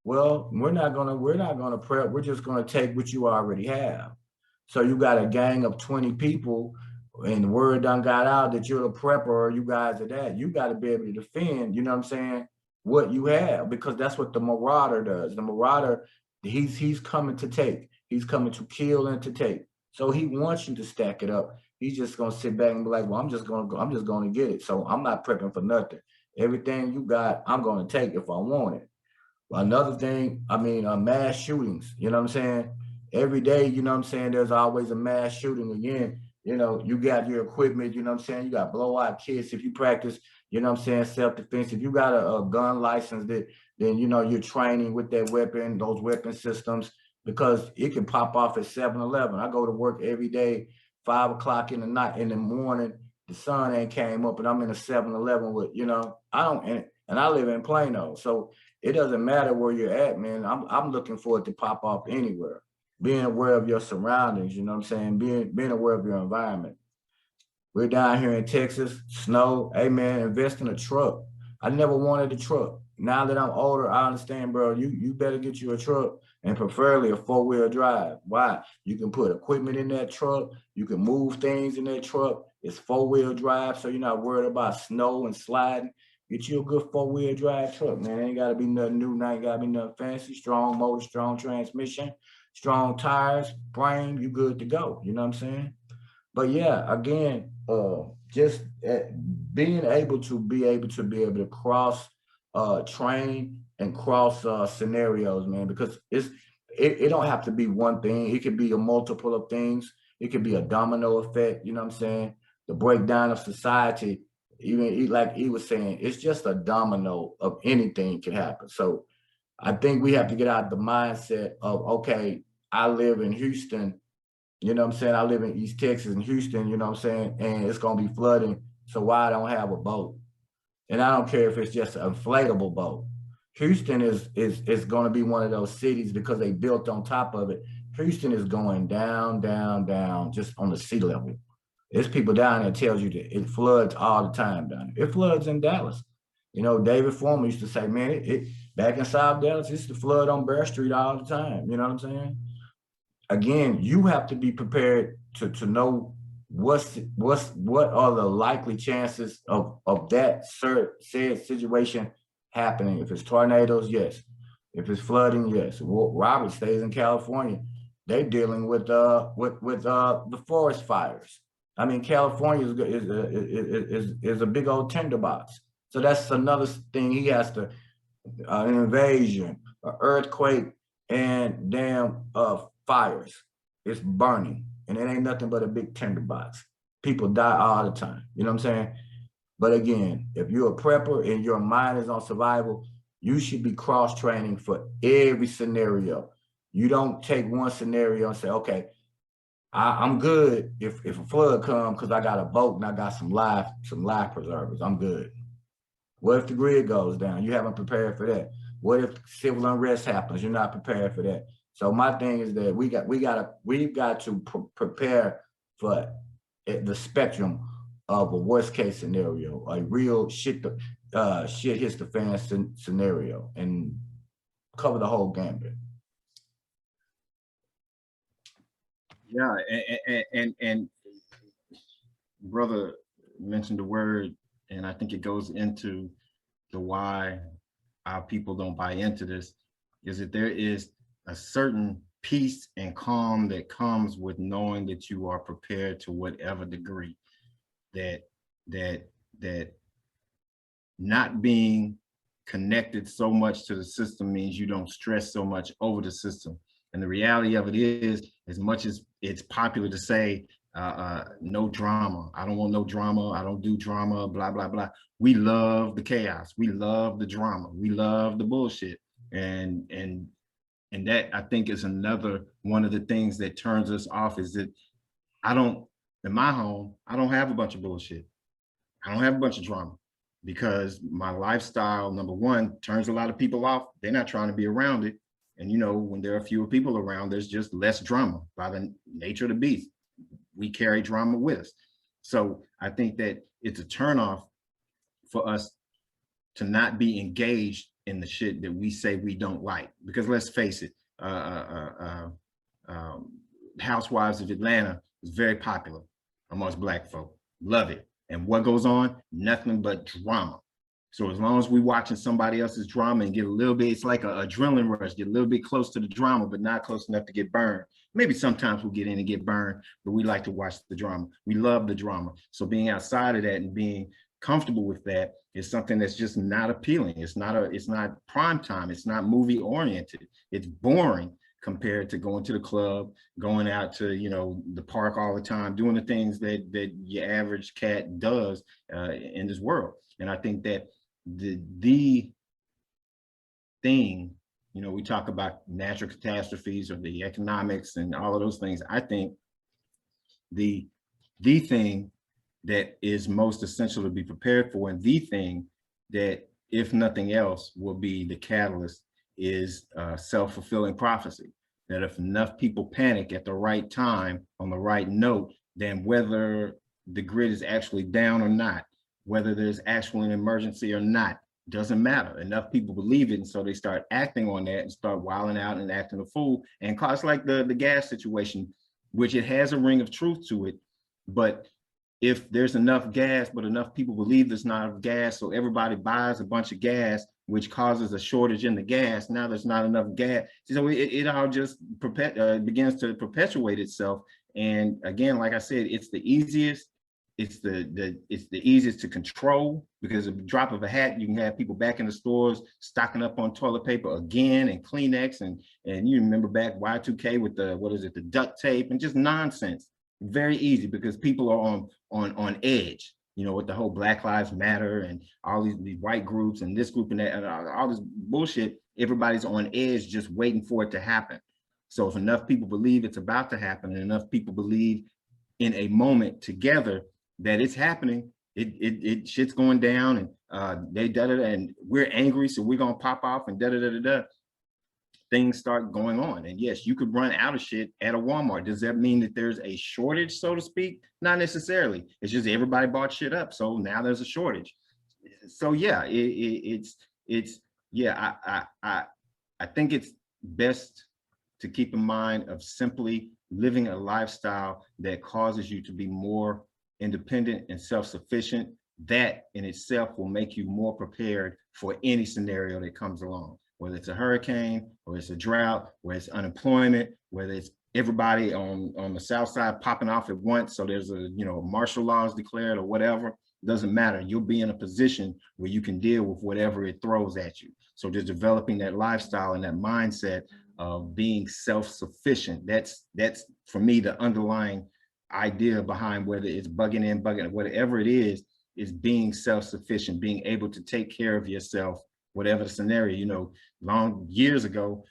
well, we're not gonna prep. We're just gonna take what you already have. So you got a gang of 20 people, and the word done got out that you're the prepper or you guys are that. You got to be able to defend. You know what I'm saying? What you have, because that's what the marauder does. The marauder, he's coming to take. He's coming to kill and to take. So he wants you to stack it up. He's just gonna sit back and be like, well, I'm just gonna get it. So I'm not prepping for nothing. Everything you got, I'm gonna take if I want it. Another thing, I mean, mass shootings, you know what I'm saying? Every day, you know what I'm saying, there's always a mass shooting again. You know, you got your equipment, you know what I'm saying? You got blowout kits if you practice, you know what I'm saying, self-defense. If you got a gun license, then, you know, you're training with that weapon, those weapon systems, because it can pop off at 7-Eleven. I go to work every day, 5 o'clock in the morning, the sun ain't came up and I'm in a 7-Eleven with, you know, and I live in Plano. So it doesn't matter where you're at, man. I'm looking for it to pop off anywhere. Being aware of your surroundings, you know what I'm saying? Being aware of your environment. We're down here in Texas, snow. Hey man, invest in a truck. I never wanted a truck. Now that I'm older, I understand, bro. You better get you a truck, and preferably a 4-wheel drive. Why? You can put equipment in that truck. You can move things in that truck. It's 4-wheel drive, so you're not worried about snow and sliding. Get you a good 4-wheel drive truck, man. Ain't gotta be nothing new, now ain't gotta be nothing fancy. Strong motor, strong transmission, strong tires, frame, you good to go. You know what I'm saying? But yeah, again, just being able to cross train and cross scenarios, man, because it don't have to be one thing. It could be a multiple of things. It could be a domino effect. You know what I'm saying? The breakdown of society. Even like he was saying, it's just a domino of anything can happen. So I think we have to get out of the mindset of, okay, I live in Houston, you know what I'm saying? I live in East Texas and Houston, you know what I'm saying? And it's gonna be flooding. So why I don't have a boat? And I don't care if it's just an inflatable boat. Houston is gonna be one of those cities because they built on top of it. Houston is going down, down, down, just on the sea level. There's people down there tells you that it floods all the time down there. It floods in Dallas. You know, David Foreman used to say, man, it back in South Dallas, it's the flood on Bear Street all the time. You know what I'm saying? Again, you have to be prepared to know what are the likely chances of that said situation happening. If it's tornadoes, yes. If it's flooding, yes. Robert stays in California. They're dealing with the forest fires. I mean, California is a big old tinderbox. So that's another thing he has to, an invasion, an earthquake, and damn fires. It's burning, and it ain't nothing but a big tinderbox. People die all the time, you know what I'm saying? But again, if you're a prepper and your mind is on survival, you should be cross-training for every scenario. You don't take one scenario and say, okay, I'm good if a flood comes because I got a boat and I got some life preservers. I'm good. What if the grid goes down? You haven't prepared for that. What if civil unrest happens? You're not prepared for that. So my thing is that we've got to prepare for the spectrum of a worst case scenario, a real shit hits the fan scenario, and cover the whole gambit. Yeah, and brother mentioned the word, and I think it goes into the why our people don't buy into this, is that there is a certain peace and calm that comes with knowing that you are prepared to whatever degree, that not being connected so much to the system means you don't stress so much over the system. And the reality of it is, as much as it's popular to say, no drama, I don't want no drama, I don't do drama, blah, blah, blah. We love the chaos. We love the drama. We love the bullshit. And And that, I think, is another one of the things that turns us off, is that in my home, I don't have a bunch of bullshit. I don't have a bunch of drama, because my lifestyle, number one, turns a lot of people off. They're not trying to be around it. And, you know, when there are fewer people around, there's just less drama by the nature of the beast. We carry drama with us. So I think that it's a turnoff for us to not be engaged in the shit that we say we don't like. Because let's face it, Housewives of Atlanta is very popular amongst Black folk. Love it. And what goes on? Nothing but drama. So as long as we're watching somebody else's drama and get a little bit, it's like an adrenaline rush, get a little bit close to the drama, but not close enough to get burned. Maybe sometimes we'll get in and get burned, but we like to watch the drama. We love the drama. So being outside of that and being comfortable with that is something that's just not appealing. It's not prime time. It's not movie oriented. It's boring compared to going to the club, going out to, you know, the park all the time, doing the things that your average cat does in this world. And I think that the thing, you know, we talk about natural catastrophes or the economics and all of those things. I think the thing that is most essential to be prepared for, and the thing that, if nothing else, will be the catalyst, is self-fulfilling prophecy. That if enough people panic at the right time on the right note, then whether the grid is actually down or not, whether there's actually an emergency or not, doesn't matter. Enough people believe it, and so they start acting on that and start wilding out and acting a fool. And cause like the gas situation, which it has a ring of truth to it, but if there's enough gas, but enough people believe there's not enough gas, so everybody buys a bunch of gas, which causes a shortage in the gas. Now there's not enough gas. So it all just begins to perpetuate itself. And again, like I said, it's the easiest. It's the easiest to control, because at the drop of a hat, you can have people back in the stores stocking up on toilet paper again, and Kleenex, and you remember back Y2K with the, what is it, the duct tape, and just nonsense. Very easy, because people are on edge, you know, with the whole Black Lives Matter and all these white groups and this group and that, and all this bullshit. Everybody's on edge, just waiting for it to happen. So if enough people believe it's about to happen, and enough people believe in a moment together that it's happening, it shit's going down, and they and we're angry, so we're gonna pop off and things start going on. And yes, you could run out of shit at a Walmart. Does that mean that there's a shortage, so to speak? Not necessarily. It's just everybody bought shit up, so now there's a shortage. So yeah, I think it's best to keep in mind of simply living a lifestyle that causes you to be more independent and self-sufficient. That in itself will make you more prepared for any scenario that comes along, whether it's a hurricane, or it's a drought, whether it's unemployment, whether it's everybody on the South Side popping off at once, so there's a, you know, martial law is declared or whatever. Doesn't matter. You'll be in a position where you can deal with whatever it throws at you. So just developing that lifestyle and that mindset of being self-sufficient. That's for me the underlying idea behind whether it's bugging in, whatever it is being self-sufficient, being able to take care of yourself, whatever the scenario. You know, long years ago,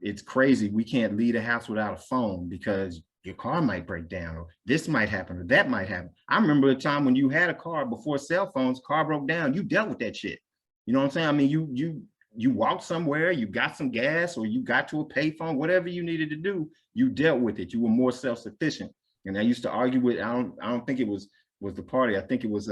it's crazy. We can't leave the house without a phone because your car might break down, or this might happen, or that might happen. I remember a time when you had a car before cell phones, car broke down, you dealt with that shit. You know what I'm saying? I mean, you walked somewhere, you got some gas, or you got to a payphone, whatever you needed to do, you dealt with it. You were more self-sufficient. And I used to argue with, I don't think it was the party, I think it was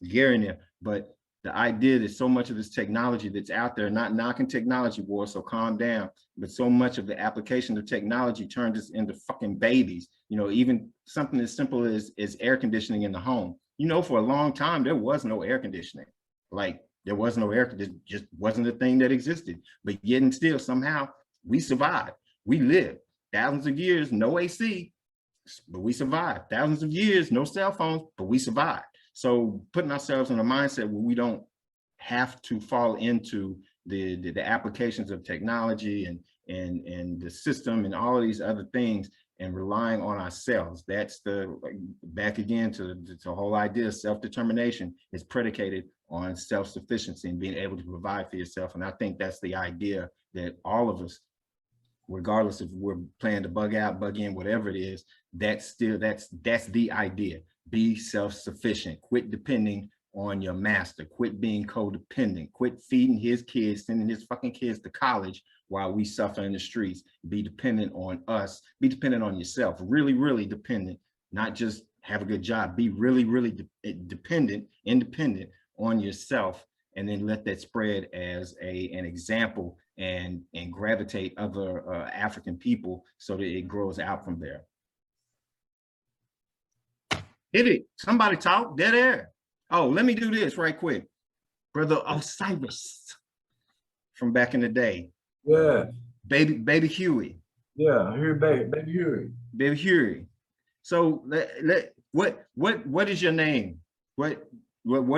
Gary in there, but the idea that so much of this technology that's out there, not knocking technology war, so calm down, but so much of the application of technology turned us into fucking babies. You know, even something as simple as air conditioning in the home. You know, for a long time, there was no air conditioning. Like, there was no air conditioning, just wasn't a thing that existed. But yet and still, somehow, we survived. We lived thousands of years, no AC, but we survived. Thousands of years, no cell phones, but we survived. So putting ourselves in a mindset where we don't have to fall into the applications of technology and the system and all of these other things, and relying on ourselves. That's back again to the whole idea of self-determination is predicated on self-sufficiency and being able to provide for yourself. And I think that's the idea that all of us regardless if we're playing the bug out, bug in, whatever it is, that's the idea. Be self-sufficient. Quit depending on your master. Quit being codependent. Quit feeding his kids, sending his fucking kids to college while we suffer in the streets. Be dependent on us. Be dependent on yourself. Really, really dependent. Not just have a good job. Be really, really dependent, independent on yourself, and then let that spread as an example and gravitate other African people so that it grows out from there. Hit it. Somebody talk. Dead air. Oh, let me do this right quick. Brother Osiris from back in the day. Yeah. Baby Huey. Yeah, here, baby Huey. Baby Huey. So what is your name? What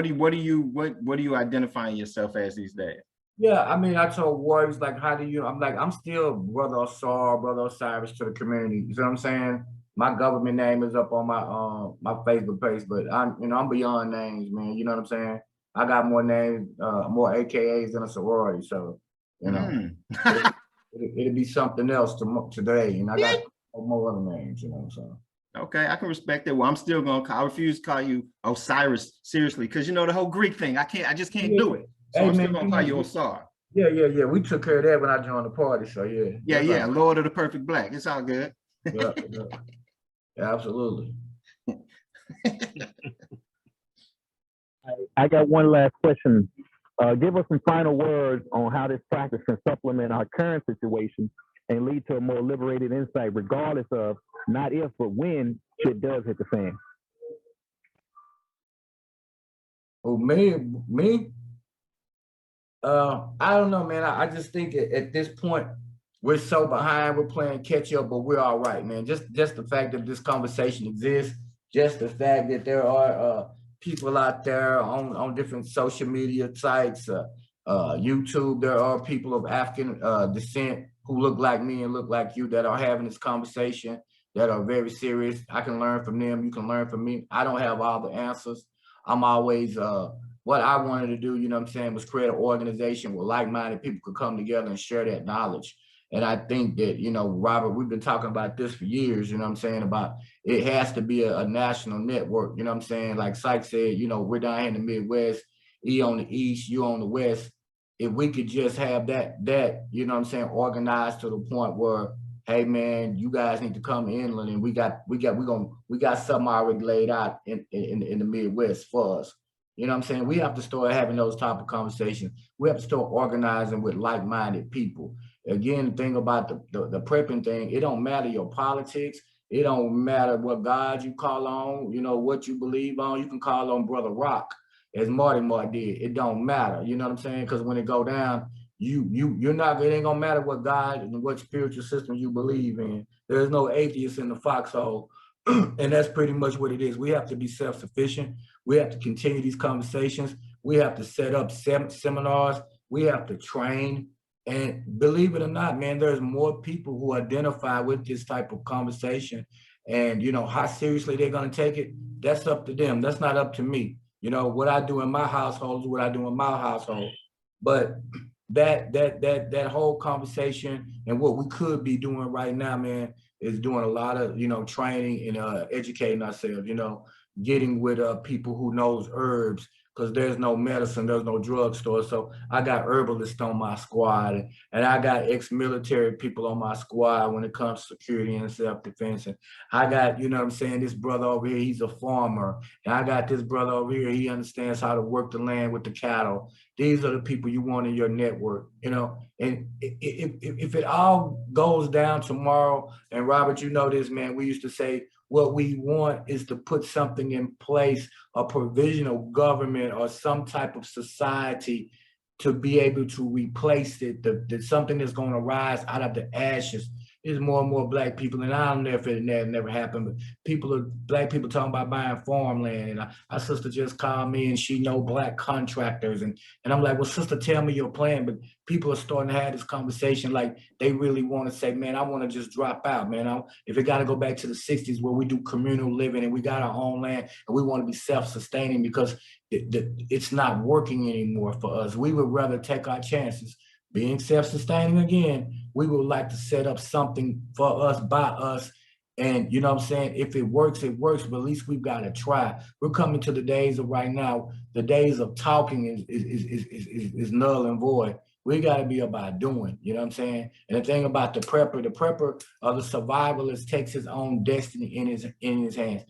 do you identifying yourself as these days? Yeah, I mean, I told Warriors, like, how do you, I'm like, I'm still Brother Osar, Brother Osiris to the community. You see what I'm saying? My government name is up on my Facebook page, but I'm beyond names, man. You know what I'm saying? I got more names, more AKAs than a sorority. So, you know, it'll be something else today. And I got more other names, you know what I'm saying? Okay, I can respect that. Well, I'm still I refuse to call you Osiris seriously, because you know the whole Greek thing. I just can't do it. So I'm still gonna call you Osar. Yeah. We took care of that when I joined the party. So yeah. Yeah. Lord of the Perfect Black. It's all good. Yeah, absolutely. I got one last question. Give us some final words on how this practice can supplement our current situation and lead to a more liberated insight, regardless of not if, but when shit does hit the fan. Oh, me? I don't know, man. I just think at this point, we're so behind, we're playing catch up, but we're all right, man. Just the fact that this conversation exists, just the fact that there are people out there on different social media sites, YouTube, there are people of African descent who look like me and look like you that are having this conversation, that are very serious. I can learn from them, you can learn from me. I don't have all the answers. I'm always, what I wanted to do, you know what I'm saying, was create an organization where like-minded people could come together and share that knowledge. And I think that, you know, Robert, we've been talking about this for years, you know what I'm saying, about it has to be a national network, you know what I'm saying? Like Sykes said, you know, we're down here in the Midwest, he on the East, you on the West. If we could just have that, you know what I'm saying, organized to the point where, hey man, you guys need to come inland, and we got something already laid out in the Midwest for us. You know what I'm saying? We have to start having those type of conversations. We have to start organizing with like-minded people. Again, the thing about the prepping thing, it don't matter your politics. It don't matter what God you call on, you know, what you believe on. You can call on Brother Rock, as Marty did. It don't matter. You know what I'm saying? Because when it go down, you're not, it ain't gonna matter what God and what spiritual system you believe in. There's no atheists in the foxhole. And that's pretty much what it is. We have to be self-sufficient. We have to continue these conversations. We have to set up seminars. We have to train. And believe it or not, man, there's more people who identify with this type of conversation. And, you know, how seriously they're going to take it, that's up to them. That's not up to me. You know, what I do in my household is what I do in my household. But that whole conversation and what we could be doing right now, man, is doing a lot of, you know, training and educating ourselves, you know, getting with people who knows herbs, because there's no medicine, there's no drugstore. So I got herbalists on my squad, and I got ex-military people on my squad when it comes to security and self-defense. And I got, you know what I'm saying, this brother over here, he's a farmer. And I got this brother over here, he understands how to work the land with the cattle. These are the people you want in your network, you know. And if it all goes down tomorrow, and Robert, you know this, man, we used to say, what we want is to put something in place, a provisional government or some type of society to be able to replace it, that something that's going to rise out of the ashes. There's more and more Black people, and I don't know if it never happened, but Black people talking about buying farmland. And our sister just called me, and she know Black contractors, and I'm like, well, sister, tell me your plan. But people are starting to have this conversation like they really want to say, man, I want to just drop out, man. If it got to go back to the 60s where we do communal living and we got our own land and we want to be self-sustaining because it's not working anymore for us. We would rather take our chances. being self-sustaining again, we would like to set up something for us, by us. And you know what I'm saying? If it works, it works, but at least we've got to try. We're coming to the days of right now, the days of talking is null and void. We got to be about doing, you know what I'm saying? And the thing about the prepper or the survivalist takes his own destiny in his hands.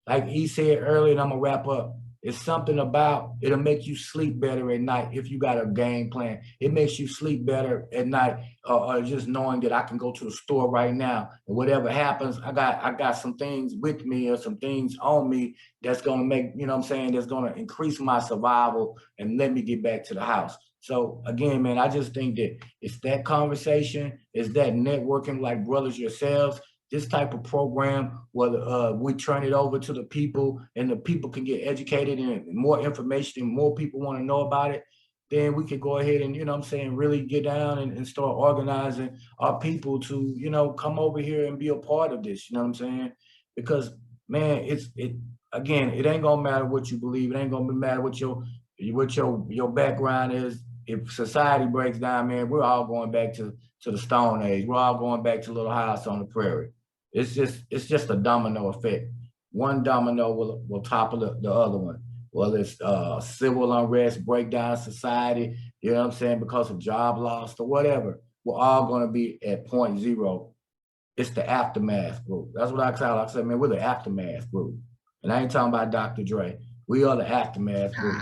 Like he said earlier, and I'm gonna wrap up. It's something about it'll make you sleep better at night if you got a game plan. It makes you sleep better at night, or just knowing that I can go to the store right now and whatever happens, I got some things with me or some things on me that's gonna make, you know what I'm saying, that's gonna increase my survival and let me get back to the house. So again, man, I just think that it's that conversation, it's that networking like brothers yourselves, this type of program where we turn it over to the people and the people can get educated and more information and more people want to know about it, then we can go ahead and, you know what I'm saying, really get down and start organizing our people to, you know, come over here and be a part of this, you know what I'm saying? Because, man, again, it ain't gonna matter what you believe. It ain't gonna matter what your background is. If society breaks down, man, we're all going back to the Stone Age. We're all going back to Little House on the Prairie. It's just a domino effect. One domino will topple the other one. Whether it's civil unrest, breakdown society, you know what I'm saying, because of job loss or whatever, we're all going to be at point zero. It's the aftermath group. That's what I call it. I said, man, we're the aftermath group. And I ain't talking about Dr. Dre. We are the aftermath group.